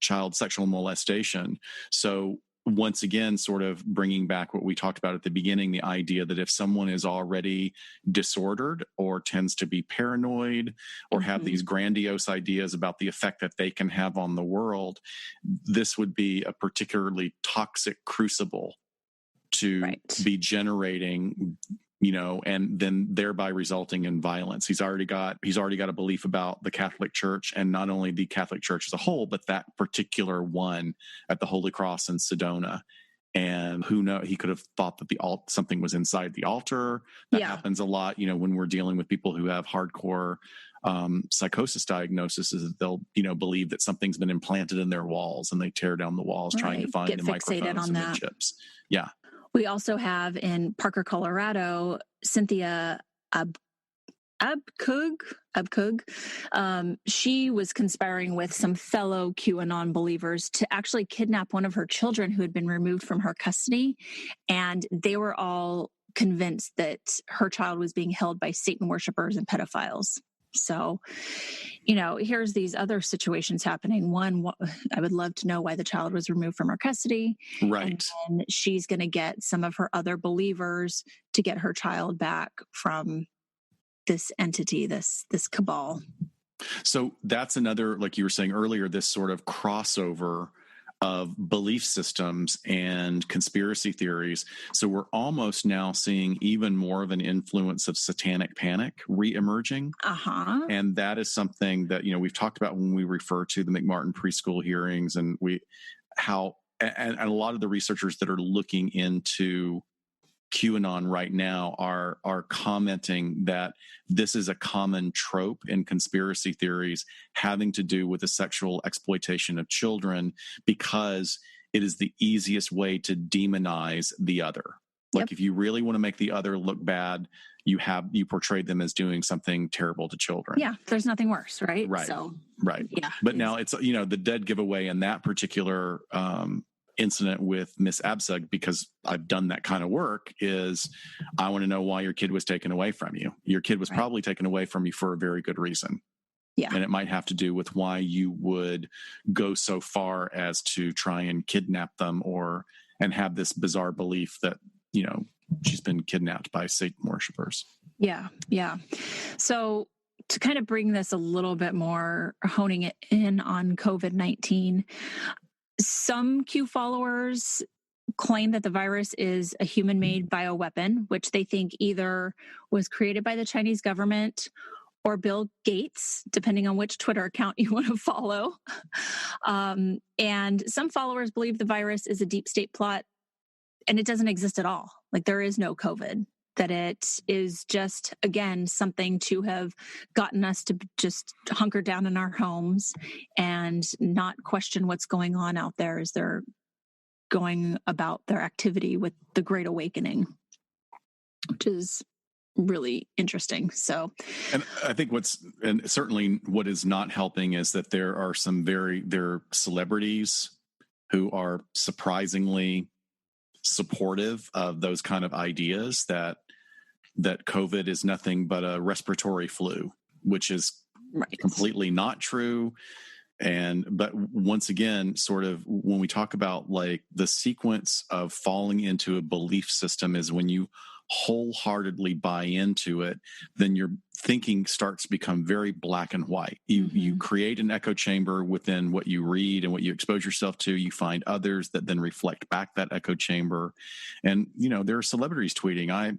A: child sexual molestation. So once again, sort of bringing back what we talked about at the beginning, the idea that if someone is already disordered or tends to be paranoid or have these grandiose ideas about the effect that they can have on the world, this would be a particularly toxic crucible to be generating, and then thereby resulting in violence. He's already got a belief about the Catholic Church, and not only the Catholic Church as a whole, but that particular one at the Holy Cross in Sedona. And who knows, he could have thought that something was inside the altar. That happens a lot, when we're dealing with people who have hardcore psychosis diagnosis, is that they'll, believe that something's been implanted in their walls, and they tear down the walls trying to find the microphones and the chips. Yeah.
B: We also have in Parker, Colorado, Cynthia Abkug. She was conspiring with some fellow QAnon believers to actually kidnap one of her children who had been removed from her custody. And they were all convinced that her child was being held by Satan worshipers and pedophiles. So, here's these other situations happening. One, I would love to know why the child was removed from her custody.
A: Right.
B: And then she's going to get some of her other believers to get her child back from this entity, this cabal.
A: So that's another, like you were saying earlier, this sort of crossover of belief systems and conspiracy theories. So we're almost now seeing even more of an influence of satanic panic re-emerging. And that is something that, we've talked about when we refer to the McMartin preschool hearings, and and a lot of the researchers that are looking into QAnon right now are commenting that this is a common trope in conspiracy theories having to do with the sexual exploitation of children, because it is the easiest way to demonize the other. Like if you really want to make the other look bad, you portray them as doing something terrible to children.
B: Yeah, there's nothing worse, right?
A: Right.
B: So,
A: right. Yeah. But now it's, the dead giveaway in that particular incident with Miss Absug, because I've done that kind of work, is I want to know why your kid was taken away from you. Your kid was probably taken away from you for a very good reason. Yeah. And it might have to do with why you would go so far as to try and kidnap them and have this bizarre belief that, she's been kidnapped by Satan worshipers.
B: Yeah. Yeah. So to kind of bring this a little bit more, honing it in on COVID-19, some Q followers claim that the virus is a human-made bioweapon, which they think either was created by the Chinese government or Bill Gates, depending on which Twitter account you want to follow. And some followers believe the virus is a deep state plot and it doesn't exist at all. Like there is no COVID, that it is just, again, something to have gotten us to just hunker down in our homes and not question what's going on out there as they're going about their activity with the Great Awakening, which is really interesting. So,
A: and I think certainly what is not helping is that there are there are celebrities who are surprisingly supportive of those kind of ideas that COVID is nothing but a respiratory flu, which is completely not true. But once again, sort of when we talk about like the sequence of falling into a belief system is when you wholeheartedly buy into it, then your thinking starts to become very black and white. You create an echo chamber within what you read and what you expose yourself to. You find others that then reflect back that echo chamber. And, there are celebrities tweeting,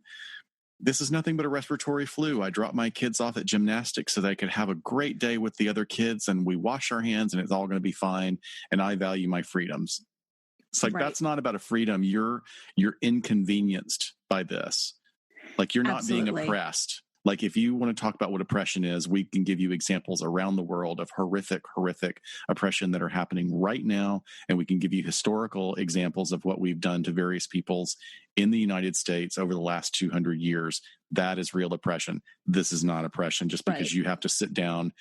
A: this is nothing but a respiratory flu. I dropped my kids off at gymnastics so they could have a great day with the other kids, and we wash our hands and it's all going to be fine. And I value my freedoms. It's like, that's not about a freedom. You're inconvenienced by this. Like, you're not being oppressed. Like, if you want to talk about what oppression is, we can give you examples around the world of horrific oppression that are happening right now. And we can give you historical examples of what we've done to various peoples in the United States over the last 200 years. That is real oppression. This is not oppression just because you have to sit down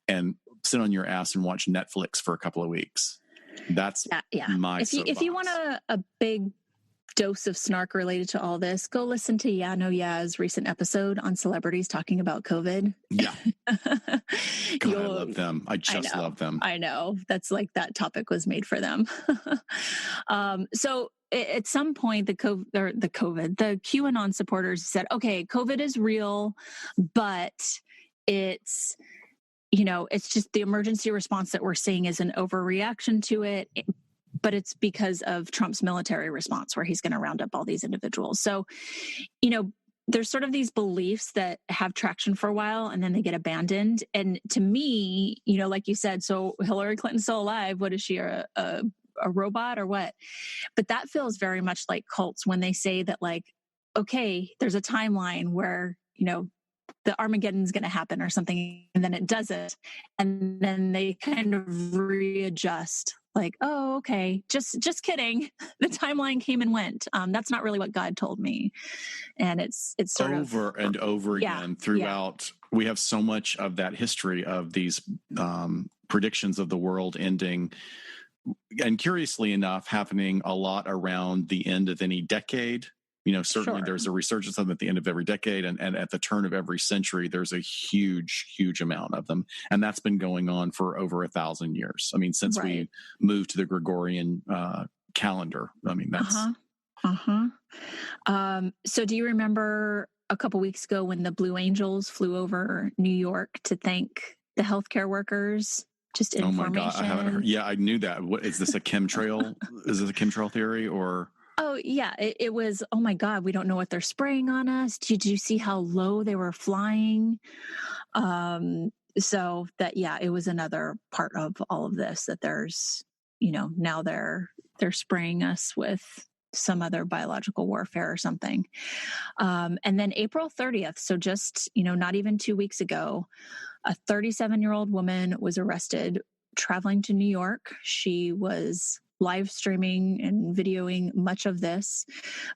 A: and sit on your ass and watch Netflix for a couple of weeks. That's my soapbox.
B: If you want a big dose of snark related to all this, go listen to Ya's recent episode on celebrities talking about COVID.
A: Yeah. God, I love them. I love them.
B: I know. That's like, that topic was made for them. So at some point, the QAnon supporters said, okay, COVID is real, but it's just the emergency response that we're seeing is an overreaction to it. But it's because of Trump's military response where he's going to round up all these individuals. So, there's sort of these beliefs that have traction for a while and then they get abandoned. And to me, like you said, so Hillary Clinton's still alive. What is she, a robot or what? But that feels very much like cults when they say that, like, okay, there's a timeline where, the Armageddon's going to happen or something, and then it doesn't. And then they kind of readjust. Like, oh, okay, just kidding. The timeline came and went. That's not really what God told me. And it's sort
A: over
B: of
A: and over again throughout. Yeah. We have so much of that history of these predictions of the world ending. And curiously enough, happening a lot around the end of any decade. Certainly there's a resurgence of them at the end of every decade, and at the turn of every century, there's a huge amount of them. And that's been going on for over 1,000 years. I mean, since we moved to the Gregorian calendar. I mean, that's...
B: So do you remember a couple weeks ago when the Blue Angels flew over New York to thank the healthcare workers? Just information.
A: Oh my God, I haven't heard. Yeah, I knew that. What is this, a chemtrail? Is this a chemtrail theory or...
B: Oh, yeah. It was, oh, my God, we don't know what they're spraying on us. Did you see how low they were flying? So that, it was another part of all of this, that there's, now they're spraying us with some other biological warfare or something. And then April 30th, so just, not even 2 weeks ago, a 37-year-old woman was arrested traveling to New York. She was live streaming and videoing much of this,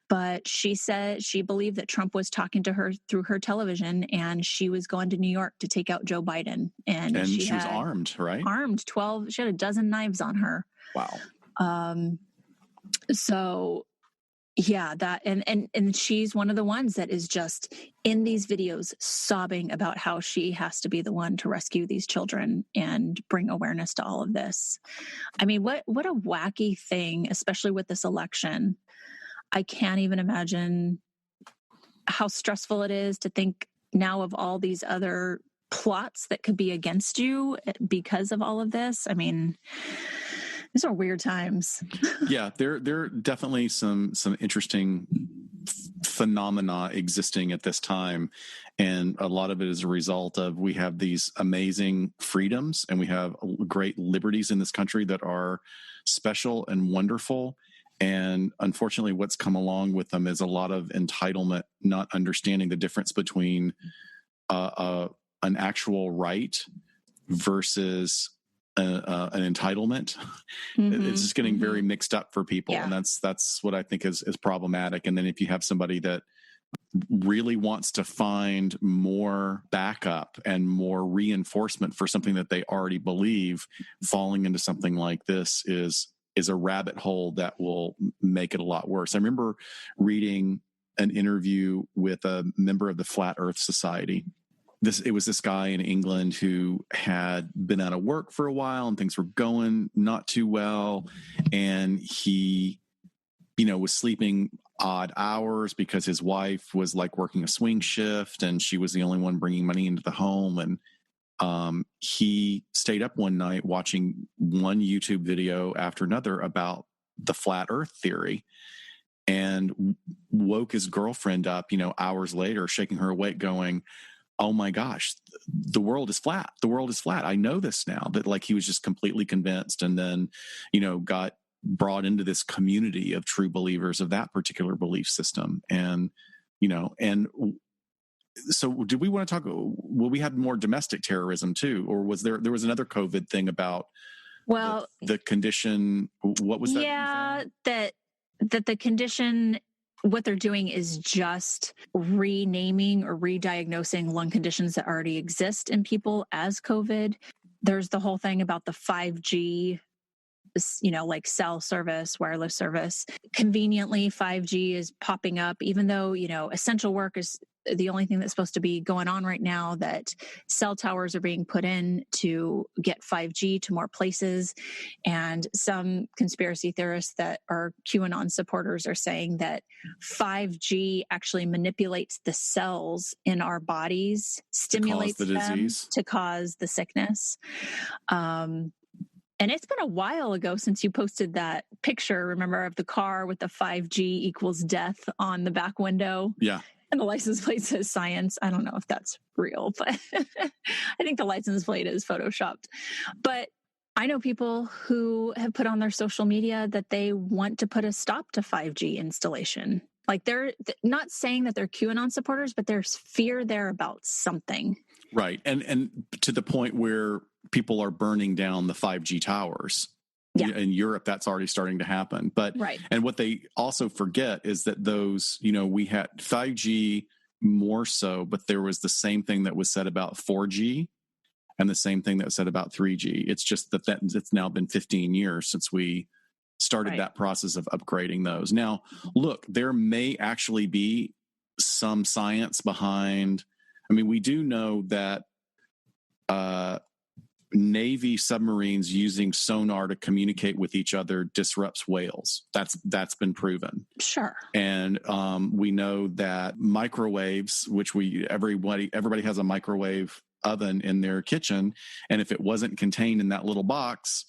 B: but she said she believed that Trump was talking to her through her television, and she was going to New York to take out Joe Biden. And she
A: was armed, right?
B: Armed, 12. She had a dozen knives on her.
A: Wow.
B: So yeah, that, and she's one of the ones that is just in these videos sobbing about how she has to be the one to rescue these children and bring awareness to all of this. I mean, what a wacky thing, especially with this election. I can't even imagine how stressful it is to think now of all these other plots that could be against you because of all of this. I mean, these are weird times.
A: Yeah, there are definitely some interesting phenomena existing at this time. And a lot of it is a result of, we have these amazing freedoms and we have great liberties in this country that are special and wonderful. And unfortunately, what's come along with them is a lot of entitlement, not understanding the difference between an actual right versus an entitlement. It's just getting very mixed up for people. And that's what I think is problematic. And then if you have somebody that really wants to find more backup and more reinforcement for something that they already believe, falling into something like this is a rabbit hole that will make it a lot worse. I remember reading an interview with a member of the Flat Earth Society. It was this guy in England who had been out of work for a while and things were going not too well. And he, was sleeping odd hours because his wife was like working a swing shift and she was the only one bringing money into the home. And he stayed up one night watching one YouTube video after another about the flat earth theory, and woke his girlfriend up, hours later, shaking her awake going, oh my gosh, the world is flat. The world is flat. I know this now. That, like, he was just completely convinced, and then, got brought into this community of true believers of that particular belief system. And, and so did we want to talk, well, we had more domestic terrorism too, or was there was another COVID thing about the condition? What was that?
B: Yeah, that the condition, what they're doing is just renaming or re-diagnosing lung conditions that already exist in people as COVID. There's the whole thing about the 5G, like cell service, wireless service. Conveniently, 5G is popping up, even though, essential work is the only thing that's supposed to be going on right now, that cell towers are being put in to get 5G to more places. And some conspiracy theorists that are QAnon supporters are saying that 5G actually manipulates the cells in our bodies, stimulates them to cause the sickness. And it's been a while ago since you posted that picture, remember, of the car with the 5G equals death on the back window?
A: Yeah.
B: And the license plate says science. I don't know if that's real, but I think the license plate is photoshopped. But I know people who have put on their social media that they want to put a stop to 5G installation. Like, they're not saying that they're QAnon supporters, but there's fear there about something.
A: Right. And to the point where people are burning down the 5G towers. Yeah. In Europe, that's already starting to happen. But right. And what they also forget is that those, we had 5G more so, but there was the same thing that was said about 4G and the same thing that was said about 3G. It's just that it's now been 15 years since we started that process of upgrading those. Now, look, there may actually be some science behind. I mean, we do know that Navy submarines using sonar to communicate with each other disrupts whales. That's been proven.
B: Sure.
A: And we know that microwaves, which everybody has a microwave oven in their kitchen, and if it wasn't contained in that little box,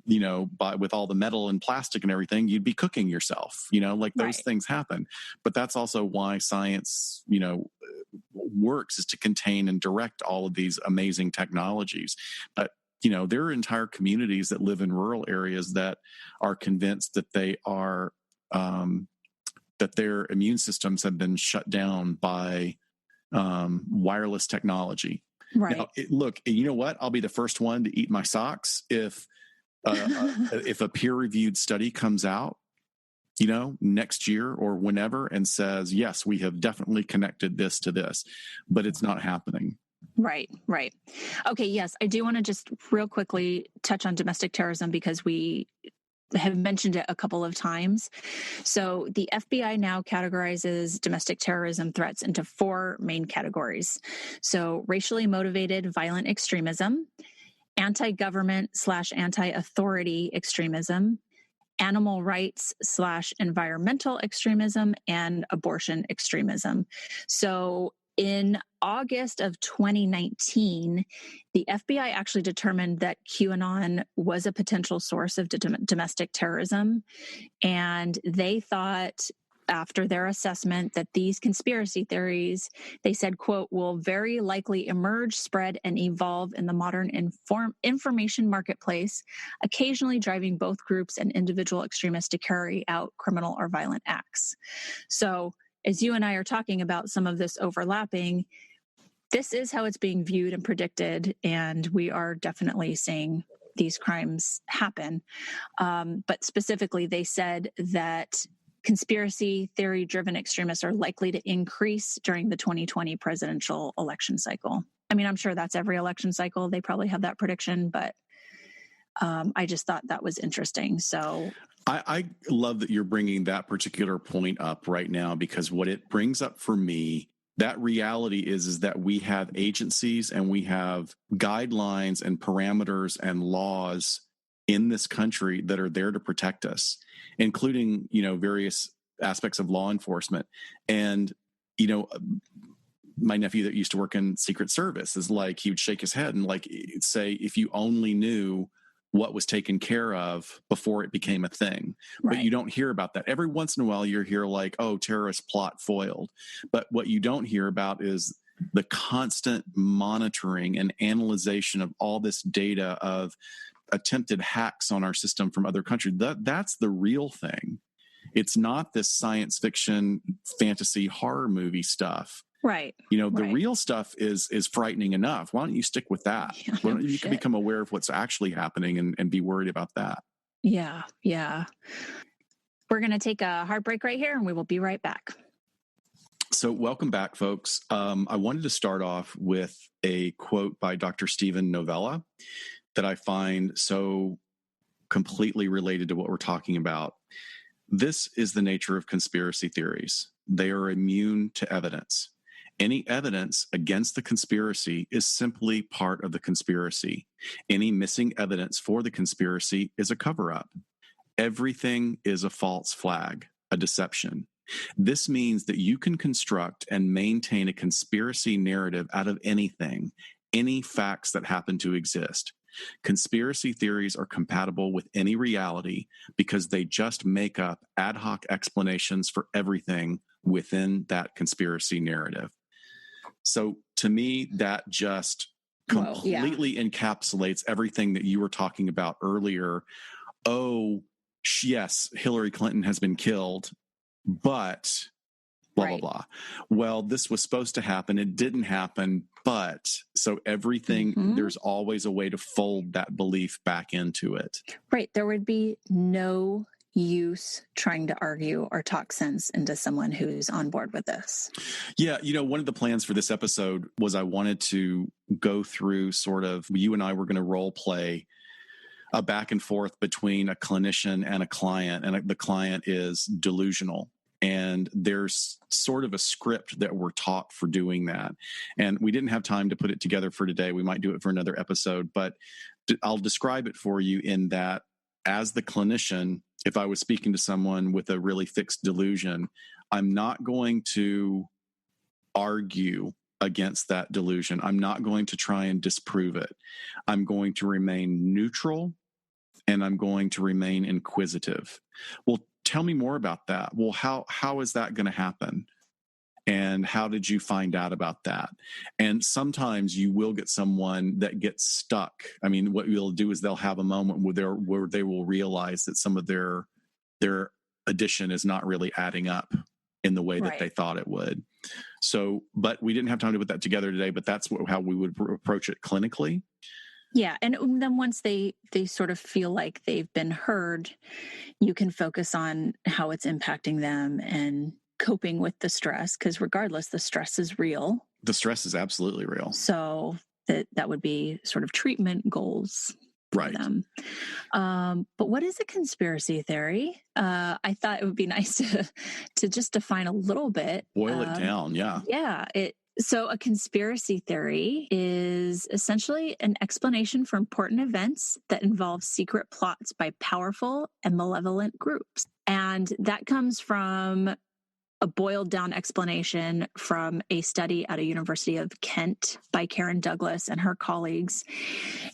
A: with all the metal and plastic and everything, you'd be cooking yourself. Those things happen. But that's also why science, works, is to contain and direct all of these amazing technologies. But there are entire communities that live in rural areas that are convinced that they are that their immune systems have been shut down by wireless technology.
B: Right.
A: Now, look, you know what? I'll be the first one to eat my socks if a peer-reviewed study comes out, next year or whenever, and says, yes, we have definitely connected this to this, but it's not happening.
B: Right. Okay. Yes. I do want to just real quickly touch on domestic terrorism because we have mentioned it a couple of times. So the FBI now categorizes domestic terrorism threats into 4 main categories. So racially motivated violent extremism, anti-government / anti-authority extremism, animal rights / environmental extremism, and abortion extremism. So in August of 2019, the FBI actually determined that QAnon was a potential source of domestic terrorism. And they thought, after their assessment, that these conspiracy theories, they said, quote, will very likely emerge, spread, and evolve in the modern information marketplace, occasionally driving both groups and individual extremists to carry out criminal or violent acts. So as you and I are talking about some of this overlapping, this is how it's being viewed and predicted, and we are definitely seeing these crimes happen. But specifically, they said that conspiracy theory-driven extremists are likely to increase during the 2020 presidential election cycle. I mean, I'm sure that's every election cycle. They probably have that prediction, but I just thought that was interesting. So
A: I love that you're bringing that particular point up right now, because what it brings up for me, that reality is that we have agencies and we have guidelines and parameters and laws in this country that are there to protect us, including, various aspects of law enforcement. And, my nephew that used to work in Secret Service is like, he would shake his head and say, if you only knew what was taken care of before it became a thing. Right. But you don't hear about that. Every once in a while you hear terrorist plot foiled. But what you don't hear about is the constant monitoring and analyzation of all this data of attempted hacks on our system from other countries. That's the real thing. It's not this science fiction, fantasy, horror movie stuff.
B: Right.
A: The real stuff is frightening enough. Why don't you stick with that? Why don't you become aware of what's actually happening and be worried about that?
B: Yeah. Yeah. We're going to take a hard break right here, and we will be right back.
A: So welcome back, folks. I wanted to start off with a quote by Dr. Steven Novella that I find so completely related to what we're talking about. This is the nature of conspiracy theories. They are immune to evidence. Any evidence against the conspiracy is simply part of the conspiracy. Any missing evidence for the conspiracy is a cover-up. Everything is a false flag, a deception. This means that you can construct and maintain a conspiracy narrative out of anything, any facts that happen to exist. Conspiracy theories are compatible with any reality because they just make up ad hoc explanations for everything within that conspiracy narrative. So to me, that just completely encapsulates everything that you were talking about earlier. Oh, yes, Hillary Clinton has been killed, but blah, blah, blah. Well, this was supposed to happen. It didn't happen, but so everything, there's always a way to fold that belief back into it.
B: Right. There would be no use trying to argue or talk sense into someone who's on board with this.
A: Yeah. One of the plans for this episode was I wanted to go through sort of, you and I were going to role play a back and forth between a clinician and a client, and the client is delusional. And there's sort of a script that we're taught for doing that. And we didn't have time to put it together for today. We might do it for another episode, but I'll describe it for you in that as the clinician, if I was speaking to someone with a really fixed delusion, I'm not going to argue against that delusion. I'm not going to try and disprove it. I'm going to remain neutral and I'm going to remain inquisitive. Well, tell me more about that. Well, how is that going to happen? And how did you find out about that? And sometimes you will get someone that gets stuck. I mean, what you'll do is they'll have a moment where they will realize that some of their addition is not really adding up in the way that they thought it would. So, but we didn't have time to put that together today, but that's how we would approach it clinically.
B: Yeah. And then once they sort of feel like they've been heard, you can focus on how it's impacting them and coping with the stress, because regardless, the stress is real.
A: The stress is absolutely real.
B: So that would be sort of treatment goals for them. But what is a conspiracy theory? I thought it would be nice to just define a little bit.
A: Boil it down, yeah.
B: Yeah. So a conspiracy theory is essentially an explanation for important events that involve secret plots by powerful and malevolent groups. And that comes from a boiled down explanation from a study at a University of Kent by Karen Douglas and her colleagues.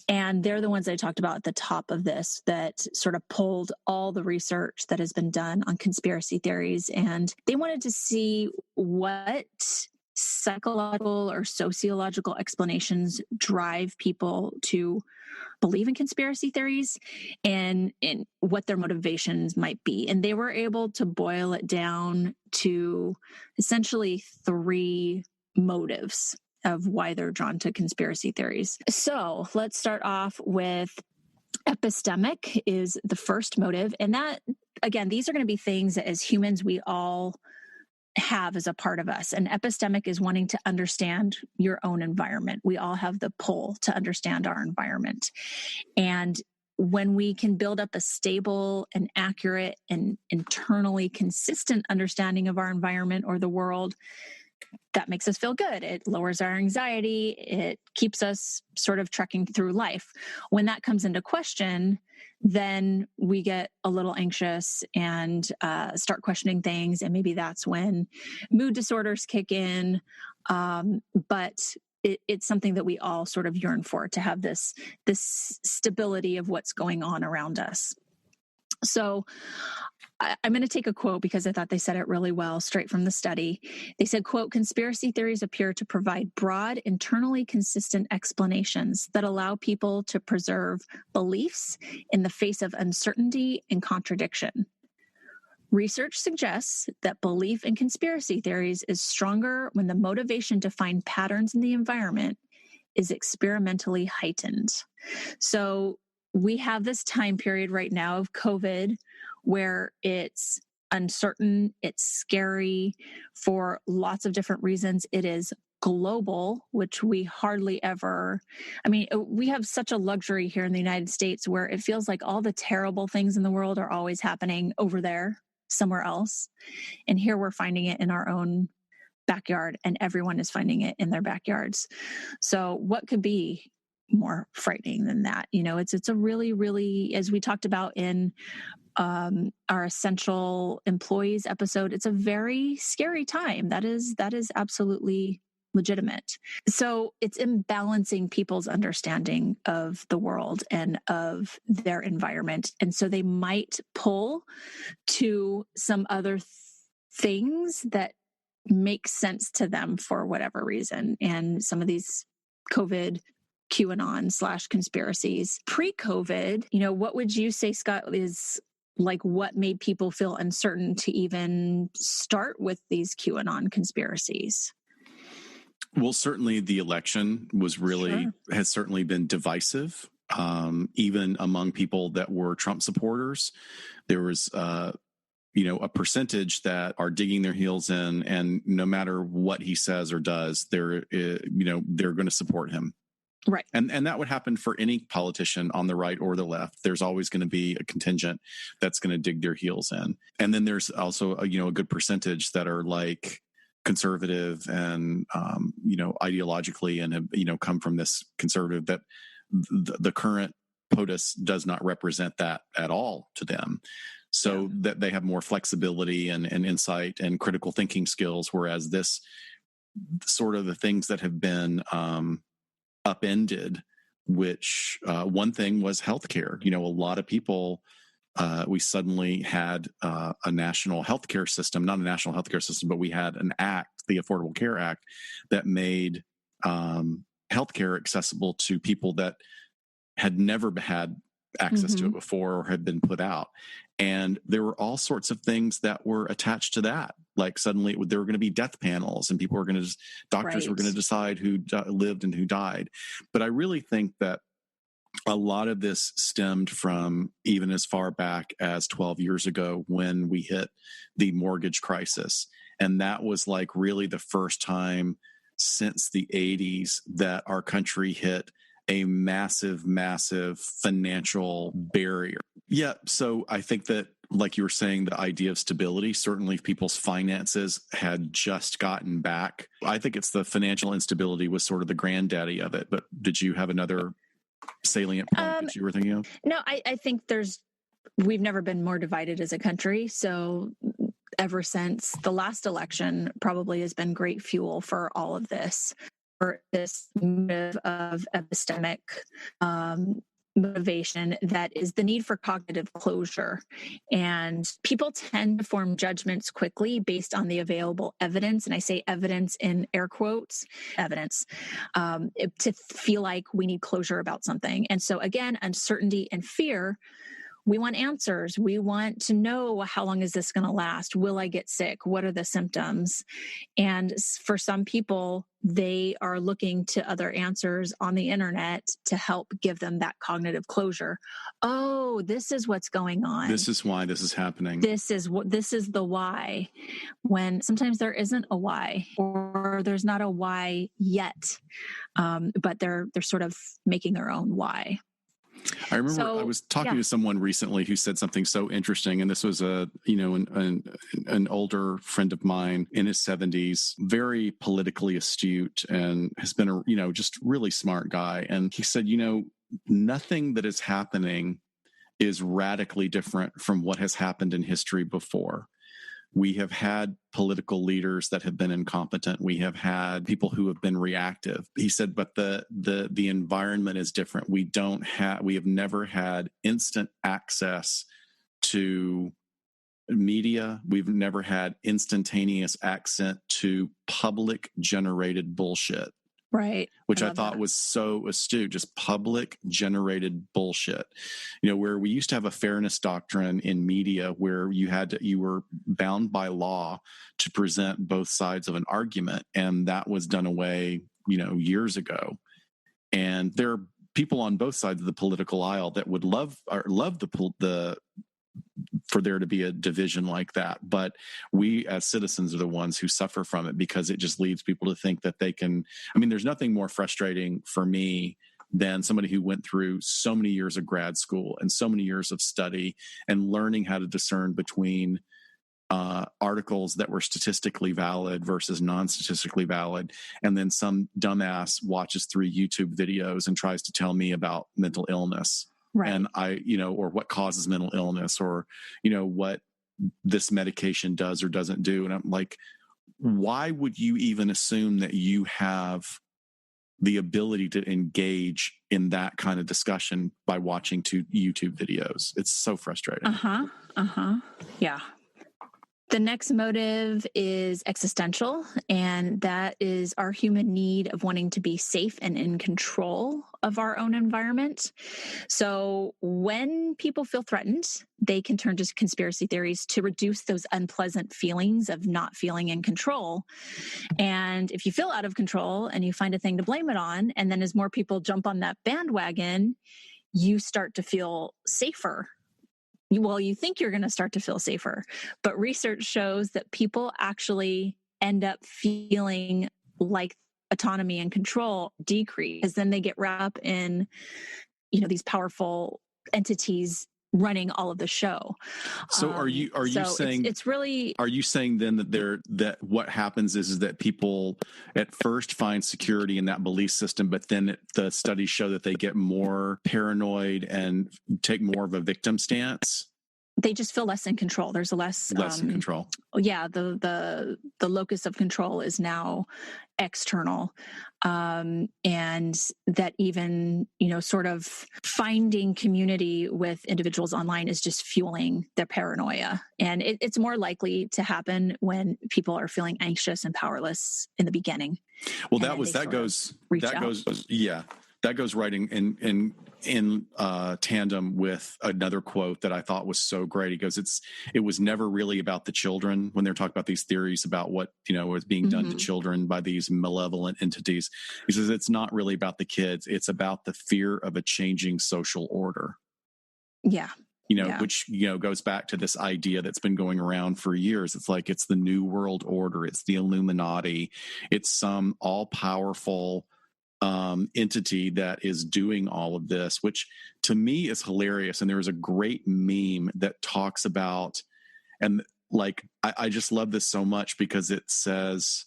B: And they're the ones I talked about at the top of this that sort of pulled all the research that has been done on conspiracy theories. And they wanted to see what psychological or sociological explanations drive people to believe in conspiracy theories and what their motivations might be. And they were able to boil it down to essentially 3 motives of why they're drawn to conspiracy theories. So let's start off with epistemic is the first motive. And that, again, these are going to be things that as humans we all have as a part of us. And epistemic is wanting to understand your own environment. We all have the pull to understand our environment. And when we can build up a stable and accurate and internally consistent understanding of our environment or the world, that makes us feel good. It lowers our anxiety. It keeps us sort of trekking through life. When that comes into question, then we get a little anxious and start questioning things. And maybe that's when mood disorders kick in. But it's something that we all sort of yearn for, to have this stability of what's going on around us. So I'm going to take a quote because I thought they said it really well straight from the study. They said, quote, conspiracy theories appear to provide broad, internally consistent explanations that allow people to preserve beliefs in the face of uncertainty and contradiction. Research suggests that belief in conspiracy theories is stronger when the motivation to find patterns in the environment is experimentally heightened. So we have this time period right now of COVID where it's uncertain, it's scary for lots of different reasons. It is global, which we hardly ever, we have such a luxury here in the United States where it feels like all the terrible things in the world are always happening over there, somewhere else. And here we're finding it in our own backyard, and everyone is finding it in their backyards. So what could be more frightening than that? It's a really, really, as we talked about in our essential employees episode, it's a very scary time. That is absolutely legitimate. So it's imbalancing people's understanding of the world and of their environment. And so they might pull to some other things that make sense to them for whatever reason. And some of these COVID QAnon / conspiracies pre-COVID, what would you say, Scott, is like what made people feel uncertain to even start with these QAnon conspiracies?
A: Well, certainly the election was has certainly been divisive, even among people that were Trump supporters. There was, a percentage that are digging their heels in, and no matter what he says or does, they're going to support him.
B: Right.
A: And that would happen for any politician on the right or the left. There's always going to be a contingent that's going to dig their heels in. And then there's also a good percentage that are like conservative and, ideologically and have, come from this conservative that the current POTUS does not represent that at all to them. So that they have more flexibility and insight and critical thinking skills, whereas this sort of the things that have been upended, which one thing was healthcare. A lot of people, we suddenly had a national healthcare system, not a national healthcare system, but we had an act, the Affordable Care Act, that made healthcare accessible to people that had never had access to it before or had been put out. And there were all sorts of things that were attached to that. Like suddenly there were going to be death panels and people were going to, doctors were going to decide who lived and who died. But I really think that a lot of this stemmed from even as far back as 12 years ago when we hit the mortgage crisis. And that was like really the first time since the 80s that our country hit a massive, massive financial barrier. Yeah. So I think that, like you were saying, the idea of stability, certainly people's finances had just gotten back. I think it's the financial instability was sort of the granddaddy of it. But did you have another salient point that you were thinking of?
B: No, I think we've never been more divided as a country. So ever since the last election probably has been great fuel for all of this. For this motive of epistemic motivation that is the need for cognitive closure. And people tend to form judgments quickly based on the available evidence. And I say evidence in air quotes, evidence, to feel like we need closure about something. And so again, uncertainty and fear. We want answers. We want to know, how long is this going to last? Will I get sick? What are the symptoms? And for some people, they are looking to other answers on the internet to help give them that cognitive closure. Oh, this is what's going on.
A: This is why this is happening.
B: This is the why, when sometimes there isn't a why, or there's not a why yet, but they're sort of making their own why.
A: I remember I was talking to someone recently who said something so interesting, and this was an older friend of mine in his 70s, very politically astute, and has been a just really smart guy. And he said, nothing that is happening is radically different from what has happened in history before. We have had political leaders that have been incompetent. We have had people who have been reactive. He said, but the environment is different. We have never had instant access to media. We've never had instantaneous access to public generated bullshit.
B: Right.
A: Which I thought was so astute, just public generated bullshit. Where we used to have a fairness doctrine in media where you were bound by law to present both sides of an argument. And that was done away, years ago. And there are people on both sides of the political aisle that would love for there to be a division like that. But we as citizens are the ones who suffer from it, because it just leads people to think that they can. There's nothing more frustrating for me than somebody who went through so many years of grad school and so many years of study and learning how to discern between articles that were statistically valid versus non-statistically valid. And then some dumbass watches 3 YouTube videos and tries to tell me about mental illness. Right. And or what causes mental illness, or, what this medication does or doesn't do. And I'm like, why would you even assume that you have the ability to engage in that kind of discussion by watching 2 YouTube videos? It's so frustrating.
B: Yeah. The next motive is existential, and that is our human need of wanting to be safe and in control of our own environment. So when people feel threatened, they can turn to conspiracy theories to reduce those unpleasant feelings of not feeling in control. And if you feel out of control and you find a thing to blame it on, and then as more people jump on that bandwagon, you start to feel safer. Well, you think you're going to start to feel safer, but research shows that people actually end up feeling like autonomy and control decrease, because then they get wrapped up in, these powerful entities running all of the show.
A: So are you saying
B: it's really,
A: are you saying then that what happens is that people at first find security in that belief system, but then the studies show that they get more paranoid and take more of a victim stance?
B: They just feel less in control. There's less
A: in control.
B: Yeah. The locus of control is now external. And that even, sort of finding community with individuals online is just fueling their paranoia. And it's more likely to happen when people are feeling anxious and powerless in the beginning.
A: Well, that goes right in tandem with another quote that I thought was so great. He goes, it was never really about the children when they're talking about these theories about what, was being done to children by these malevolent entities. He says, it's not really about the kids. It's about the fear of a changing social order.
B: Yeah.
A: Which, goes back to this idea that's been going around for years. It's like, it's the New World Order. It's the Illuminati. It's some all powerful entity that is doing all of this, which to me is hilarious. And there was a great meme that talks about, and like, I just love this so much, because it says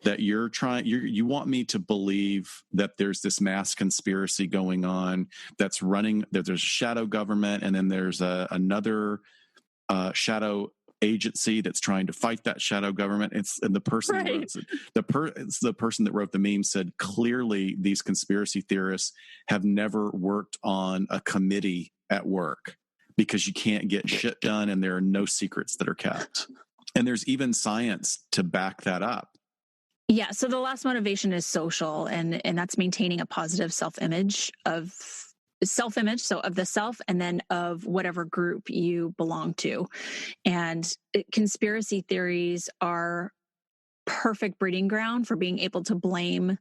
A: that you want me to believe that there's this mass conspiracy going on that's running, that there's a shadow government, and then there's another shadow agency that's trying to fight that shadow government. It's the person the person that wrote the meme said, clearly these conspiracy theorists have never worked on a committee at work, because you can't get shit done and there are no secrets that are kept. And there's even science to back that up.
B: Yeah. So the last motivation is social, and that's maintaining a positive self-image, so of the self, and then of whatever group you belong to. And conspiracy theories are perfect breeding ground for being able to blame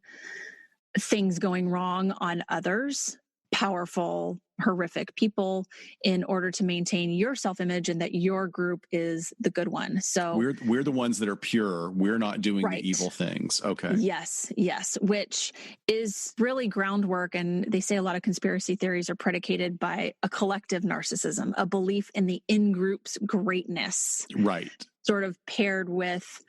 B: things going wrong on others, powerful, horrific people, in order to maintain your self-image and that your group is the good one. So
A: we're the ones that are pure. We're not doing the evil things. Okay.
B: Yes, which is really groundwork. And they say a lot of conspiracy theories are predicated by a collective narcissism, a belief in the in-group's greatness.
A: Right.
B: Sort of paired with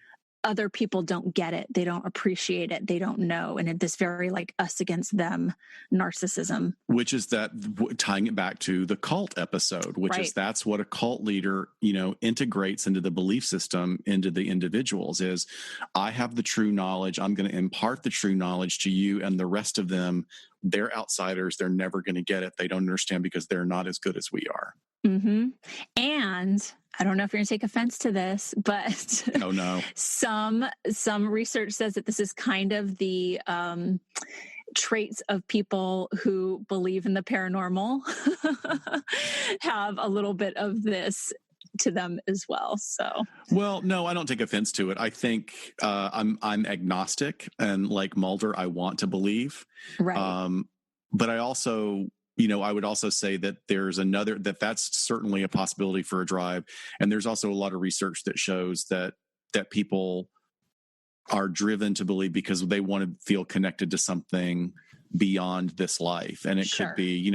B: other people don't get it. They don't appreciate it. They don't know. And this very like us against them narcissism.
A: Which is that, tying it back to the cult episode, which is that's what a cult leader, integrates into the belief system, into the individuals, is I have the true knowledge. I'm going to impart the true knowledge to you, and the rest of them, they're outsiders. They're never going to get it. They don't understand because they're not as good as we are.
B: Mm-hmm. And I don't know if you're going to take offense to this, but
A: oh no,
B: some research says that this is kind of the traits of people who believe in the paranormal have a little bit of this to them as well. So,
A: well, no, I don't take offense to it. I think I'm agnostic, and like Mulder, I want to believe.
B: right.
A: But I also, I would also say that there's that's certainly a possibility for a drive. And there's also a lot of research that shows that people are driven to believe because they want to feel connected to something beyond this life. And it could be,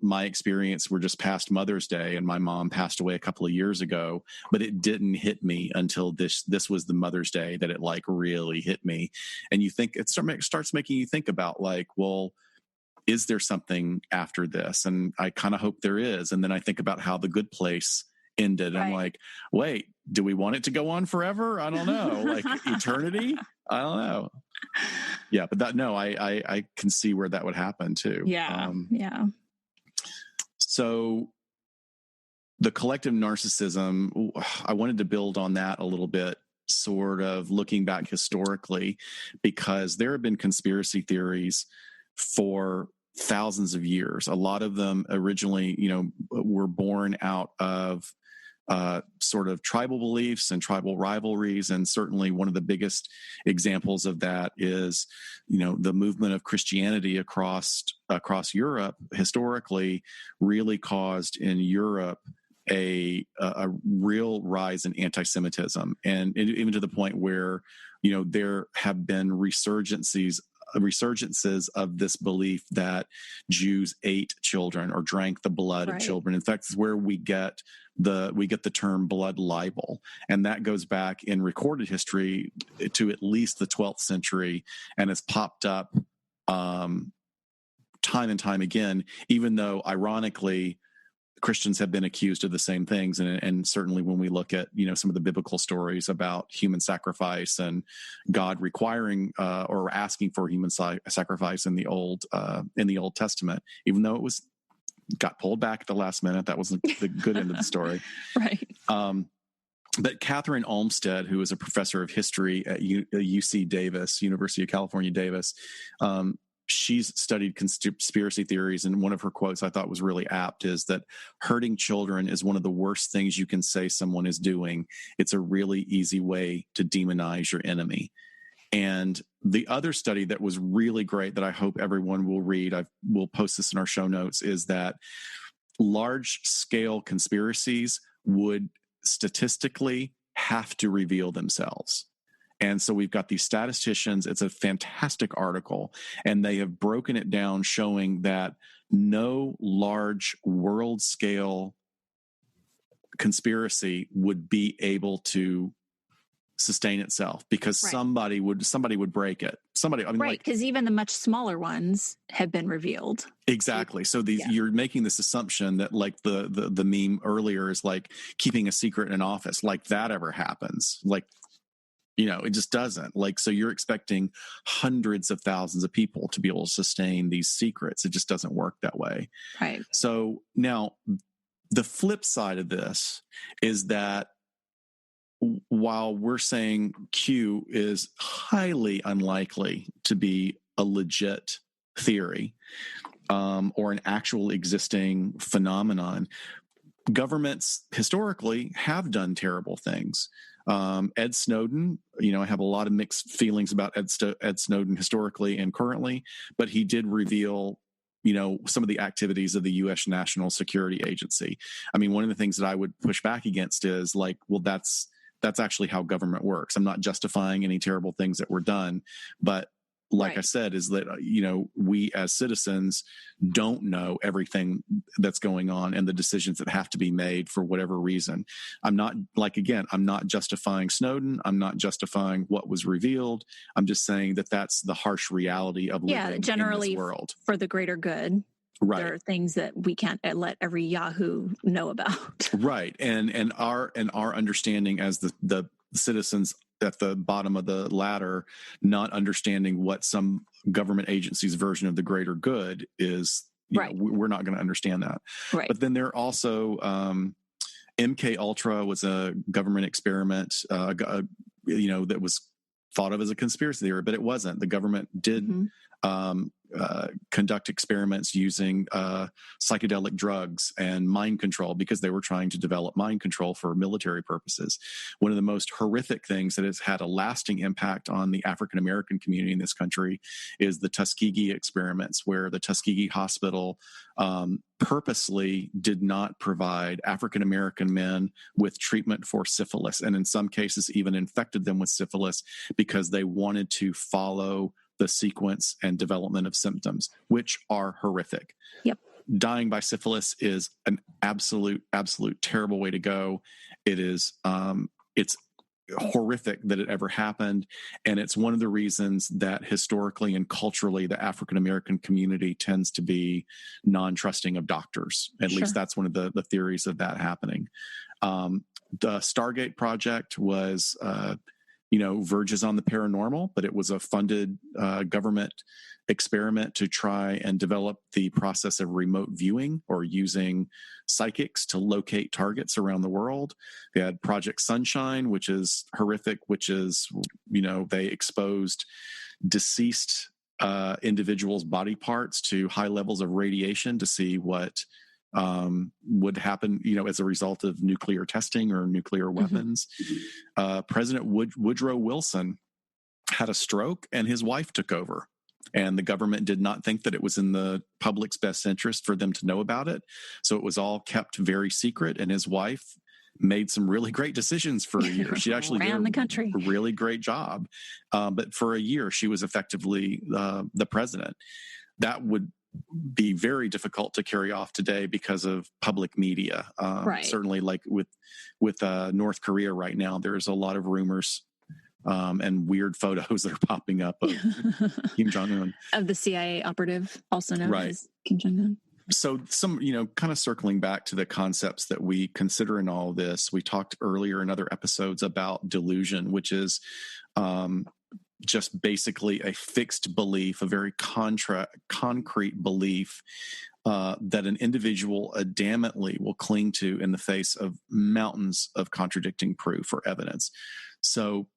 A: my experience, we're just past Mother's Day and my mom passed away a couple of years ago, but it didn't hit me until this was the Mother's Day that it like really hit me. And you think it starts making you think about like, well, is there something after this? And I kind of hope there is. And then I think about how The Good Place ended. Right. I'm like, wait, do we want it to go on forever? I don't know. Like eternity? I don't know. Yeah, but I can see where that would happen too.
B: Yeah. Yeah.
A: So the collective narcissism, I wanted to build on that a little bit, sort of looking back historically, because there have been conspiracy theories for thousands of years. A lot of them originally, were born out of sort of tribal beliefs and tribal rivalries. And certainly one of the biggest examples of that is, the movement of Christianity across Europe historically really caused in Europe a real rise in anti-Semitism. And even to the point where, there have been resurgences of this belief that Jews ate children or drank the blood of children. In fact, it's where we get the term blood libel. And that goes back in recorded history to at least the 12th century and has popped up time and time again, even though ironically Christians have been accused of the same things. And certainly when we look at, some of the biblical stories about human sacrifice and God requiring or asking for human sacrifice in the Old Testament, even though it got pulled back at the last minute, that wasn't the good end of the story.
B: Right.
A: But Catherine Olmsted, who is a professor of history at UC Davis, University of California, Davis, she's studied conspiracy theories, and one of her quotes I thought was really apt is that hurting children is one of the worst things you can say someone is doing. It's a really easy way to demonize your enemy. And the other study that was really great that I hope everyone will read, we'll post this in our show notes, is that large-scale conspiracies would statistically have to reveal themselves. And so we've got these statisticians. It's a fantastic article, and they have broken it down showing that no large world scale conspiracy would be able to sustain itself because somebody would break it.
B: Because even the much smaller ones have been revealed.
A: Exactly. So you're making this assumption that like the meme earlier is like keeping a secret in an office, like that ever happens. Like, it just doesn't. Like, so you're expecting hundreds of thousands of people to be able to sustain these secrets. It just doesn't work that way.
B: Right.
A: So now the flip side of this is that while we're saying Q is highly unlikely to be a legit theory or an actual existing phenomenon, governments historically have done terrible things. Ed Snowden, I have a lot of mixed feelings about Ed Snowden historically and currently, but he did reveal, some of the activities of the U.S. National Security Agency. I mean, one of the things that I would push back against is like, well, that's actually how government works. I'm not justifying any terrible things that were done, but like I said, is that, we as citizens don't know everything that's going on and the decisions that have to be made for whatever reason. I'm not justifying Snowden. I'm not justifying what was revealed. I'm just saying that that's the harsh reality of living
B: generally
A: in this world.
B: For the greater good.
A: Right.
B: There are things that we can't let every Yahoo know about.
A: Right. And our understanding as the citizens at the bottom of the ladder, not understanding what some government agency's version of the greater good is, we're not going to understand that.
B: Right.
A: But then there are also MK Ultra was a government experiment, that was thought of as a conspiracy theory, but it wasn't. The government did conduct experiments using psychedelic drugs and mind control because they were trying to develop mind control for military purposes. One of the most horrific things that has had a lasting impact on the African American community in this country is the Tuskegee experiments, where the Tuskegee Hospital purposely did not provide African American men with treatment for syphilis, and in some cases even infected them with syphilis because they wanted to follow the sequence and development of symptoms, which are horrific.
B: Yep.
A: Dying by syphilis is an absolute terrible way to go. It is, it's horrific that it ever happened. And it's one of the reasons that historically and culturally, the African American community tends to be non-trusting of doctors. At least that's one of the theories of that happening. The Stargate project was, verges on the paranormal, but it was a funded government experiment to try and develop the process of remote viewing, or using psychics to locate targets around the world. They had Project Sunshine, which is horrific, which is, they exposed deceased individuals' body parts to high levels of radiation to see what would happen, as a result of nuclear testing or nuclear weapons. President Woodrow Wilson had a stroke and his wife took over. And the government did not think that it was in the public's best interest for them to know about it. So it was all kept very secret. And his wife made some really great decisions for a year. She actually
B: ran the country.
A: A really great job. But for a year, she was effectively the president. That would be very difficult to carry off today because of public media. Certainly, like with North Korea right now, there's a lot of rumors and weird photos that are popping up of Kim Jong-un.
B: Of the CIA operative, also known as Kim Jong-un.
A: So some, kind of circling back to the concepts that we consider in all this, we talked earlier in other episodes about delusion, which is just basically a fixed belief, a very concrete belief that an individual adamantly will cling to in the face of mountains of contradicting proof or evidence. So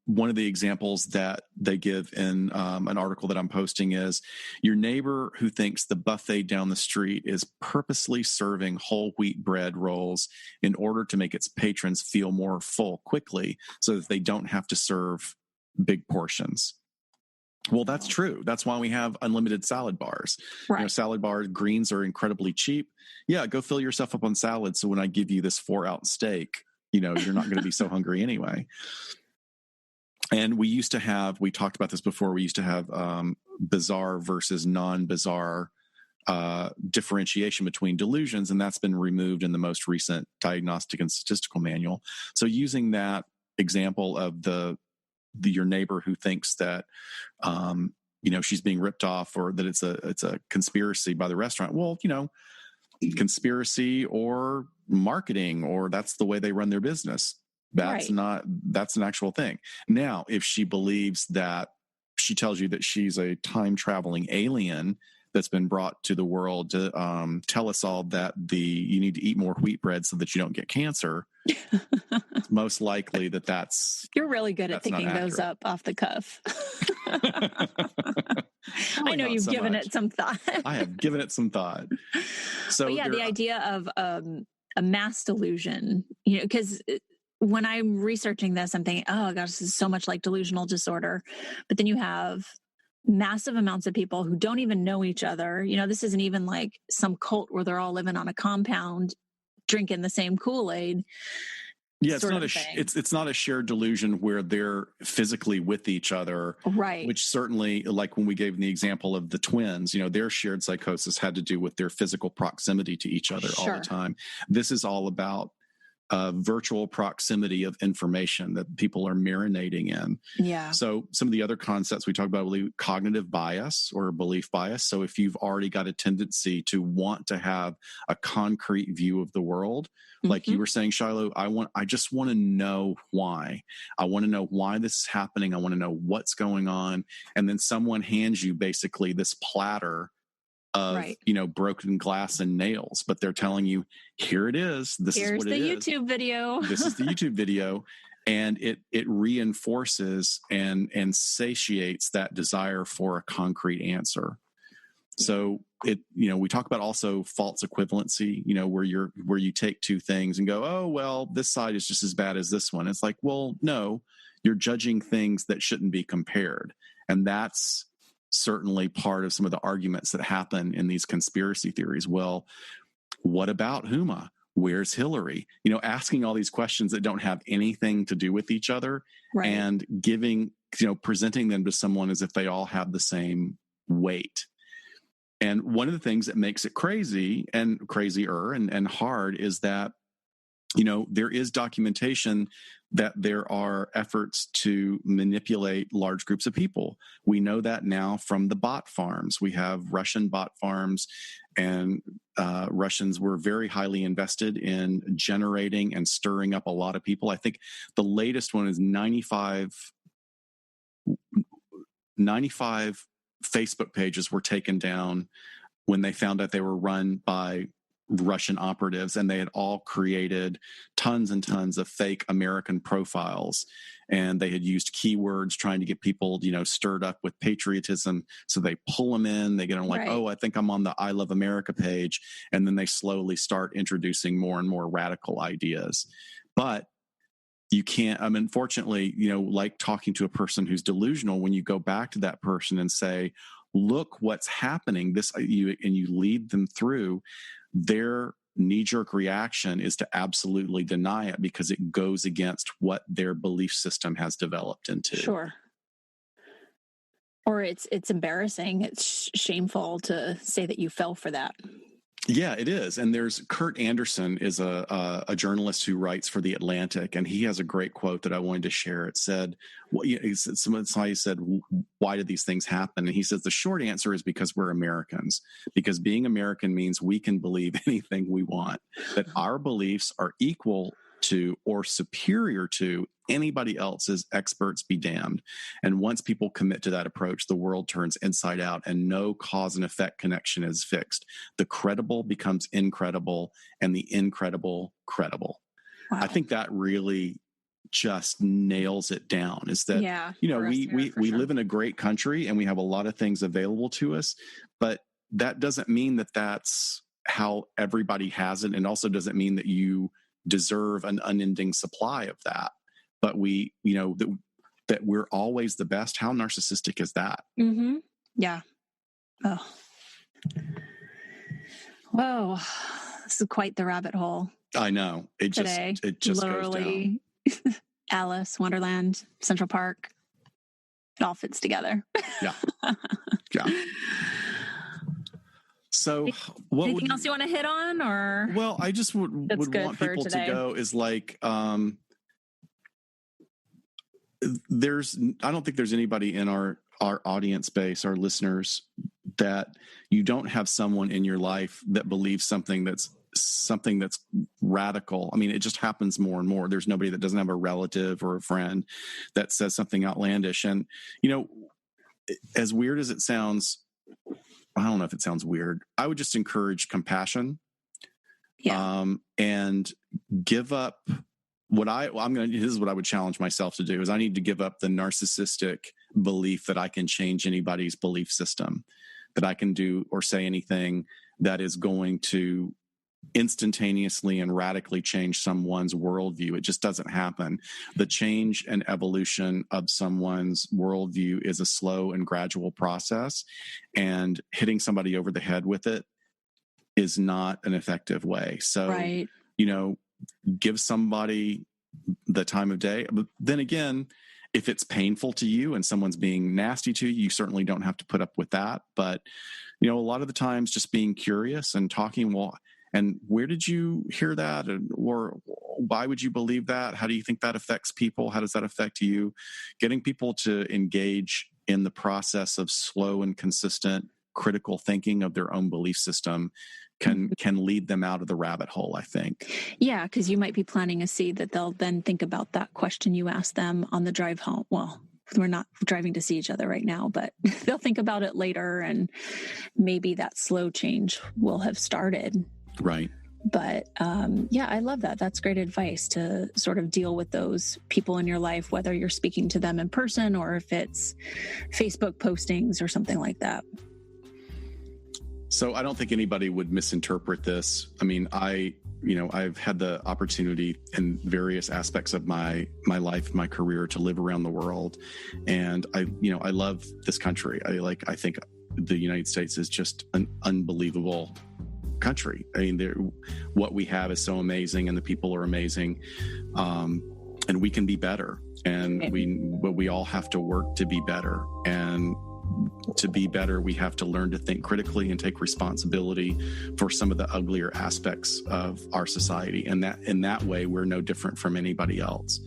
A: one of the examples that they give in an article that I'm posting is, your neighbor who thinks the buffet down the street is purposely serving whole wheat bread rolls in order to make its patrons feel more full quickly so that they don't have to serve big portions. Well, that's true. That's why we have unlimited salad bars.
B: Right.
A: Salad bar greens are incredibly cheap. Yeah, go fill yourself up on salad. So when I give you this 4-ounce steak, you're not going to be so hungry anyway. And we talked about this before, we used to have bizarre versus non-bizarre differentiation between delusions, and that's been removed in the most recent Diagnostic and Statistical Manual. So using that example of your neighbor who thinks that she's being ripped off, or that it's a conspiracy by the restaurant. Well, conspiracy or marketing, or that's the way they run their business. That's an actual thing. Now, if she believes that, she tells you that she's a time traveling alien that's been brought to the world to tell us all that you need to eat more wheat bread so that you don't get cancer. It's most likely that's
B: you're really good at picking those up off the cuff. I know you've given it some thought.
A: I have given it some thought. So
B: the idea of a mass delusion, because when I'm researching this, I'm thinking, oh gosh, this is so much like delusional disorder. But then you have massive amounts of people who don't even know each other. This isn't even like some cult where they're all living on a compound, drinking the same Kool-Aid.
A: Yeah, it's not a shared delusion where they're physically with each other.
B: Right.
A: Which certainly, like when we gave the example of the twins, their shared psychosis had to do with their physical proximity to each other all the time. This is all about virtual proximity of information that people are marinating in.
B: Yeah.
A: So some of the other concepts we talk about, cognitive bias or belief bias. So if you've already got a tendency to want to have a concrete view of the world, like you were saying, Shiloh, I just want to know why. I want to know why this is happening. I want to know what's going on. And then someone hands you basically this platter of, broken glass and nails, but they're telling you, here it is. This is what it is.
B: Here's the YouTube video.
A: This is the YouTube video. And it reinforces and satiates that desire for a concrete answer. So we talk about also false equivalency, where you take two things and go, oh, well, this side is just as bad as this one. It's like, well, no, you're judging things that shouldn't be compared. And that's certainly part of some of the arguments that happen in these conspiracy theories. Well, what about Huma? Where's Hillary? Asking all these questions that don't have anything to do with each other, right, and presenting them to someone as if they all have the same weight. And one of the things that makes it crazy and crazier and hard is that, there is documentation that there are efforts to manipulate large groups of people. We know that now from the bot farms. We have Russian bot farms, and Russians were very highly invested in generating and stirring up a lot of people. I think the latest one is 95 Facebook pages were taken down when they found out they were run by Russian operatives, and they had all created tons and tons of fake American profiles, and they had used keywords trying to get people, stirred up with patriotism. So they pull them in, they get them like, right, oh, I think I'm on the I Love America page. And then they slowly start introducing more and more radical ideas. But you can't, unfortunately, like talking to a person who's delusional, when you go back to that person and say, look what's happening, and you lead them through, their knee-jerk reaction is to absolutely deny it because it goes against what their belief system has developed into.
B: Sure. Or it's embarrassing. It's shameful to say that you fell for that.
A: Yeah, it is. And there's Kurt Anderson is a journalist who writes for The Atlantic, and he has a great quote that I wanted to share. It said, he said, why did these things happen? And he says, the short answer is because we're Americans, because being American means we can believe anything we want, that our beliefs are equal to or superior to anybody else's, experts be damned. And once people commit to that approach, the world turns inside out and no cause and effect connection is fixed. The credible becomes incredible and the incredible credible. Wow. I think that really just nails it down, is that, we live in a great country and we have a lot of things available to us, but that doesn't mean that that's how everybody has it. And also doesn't mean that you deserve an unending supply of that. But we, that we're always the best. How narcissistic is that?
B: Mm-hmm. Yeah. Oh. Whoa. This is quite the rabbit hole.
A: I know. It just
B: literally
A: goes down.
B: Alice, Wonderland, Central Park. It all fits together.
A: Yeah. Yeah. So
B: anything else you want to hit on, or?
A: Well, I just would want people to go is like, I don't think there's anybody in our audience base, our listeners, that you don't have someone in your life that believes something that's radical. I mean, it just happens more and more. There's nobody that doesn't have a relative or a friend that says something outlandish. And, as weird as it sounds, I don't know if it sounds weird, I would just encourage compassion. Yeah. And give up this is what I would challenge myself to do, is I need to give up the narcissistic belief that I can change anybody's belief system, that I can do or say anything that is going to instantaneously and radically change someone's worldview. It just doesn't happen. The change and evolution of someone's worldview is a slow and gradual process, and hitting somebody over the head with it is not an effective way. So, right, give somebody the time of day. But then again, if it's painful to you and someone's being nasty to you, you certainly don't have to put up with that. But, a lot of the times just being curious and talking, and where did you hear that? Or why would you believe that? How do you think that affects people? How does that affect you? Getting people to engage in the process of slow and consistent critical thinking of their own belief system can lead them out of the rabbit hole, I think.
B: Yeah, because you might be planting a seed that they'll then think about that question you asked them on the drive home. Well, we're not driving to see each other right now, but they'll think about it later, and maybe that slow change will have started.
A: Right.
B: But yeah, I love that. That's great advice to sort of deal with those people in your life, whether you're speaking to them in person or if it's Facebook postings or something like that.
A: So I don't think anybody would misinterpret this. I mean, I've had the opportunity in various aspects of my life, my career, to live around the world. And I love this country. I think the United States is just an unbelievable country. I mean, what we have is so amazing, and the people are amazing. And we can be better, and we all have to work to be better. And to be better, we have to learn to think critically and take responsibility for some of the uglier aspects of our society. And that in that way, we're no different from anybody else.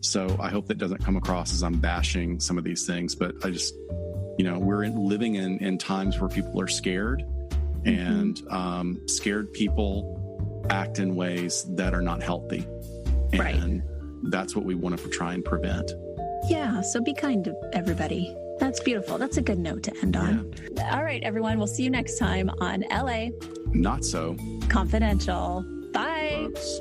A: So I hope that doesn't come across as I'm bashing some of these things, but I just, we're living in times where people are scared, and scared people act in ways that are not healthy. And that's what we want to try and prevent.
B: Yeah. So be kind to everybody. That's beautiful. That's a good note to end on. Yeah. All right, everyone. We'll see you next time on LA
A: Not So
B: Confidential. Bye.
A: Folks.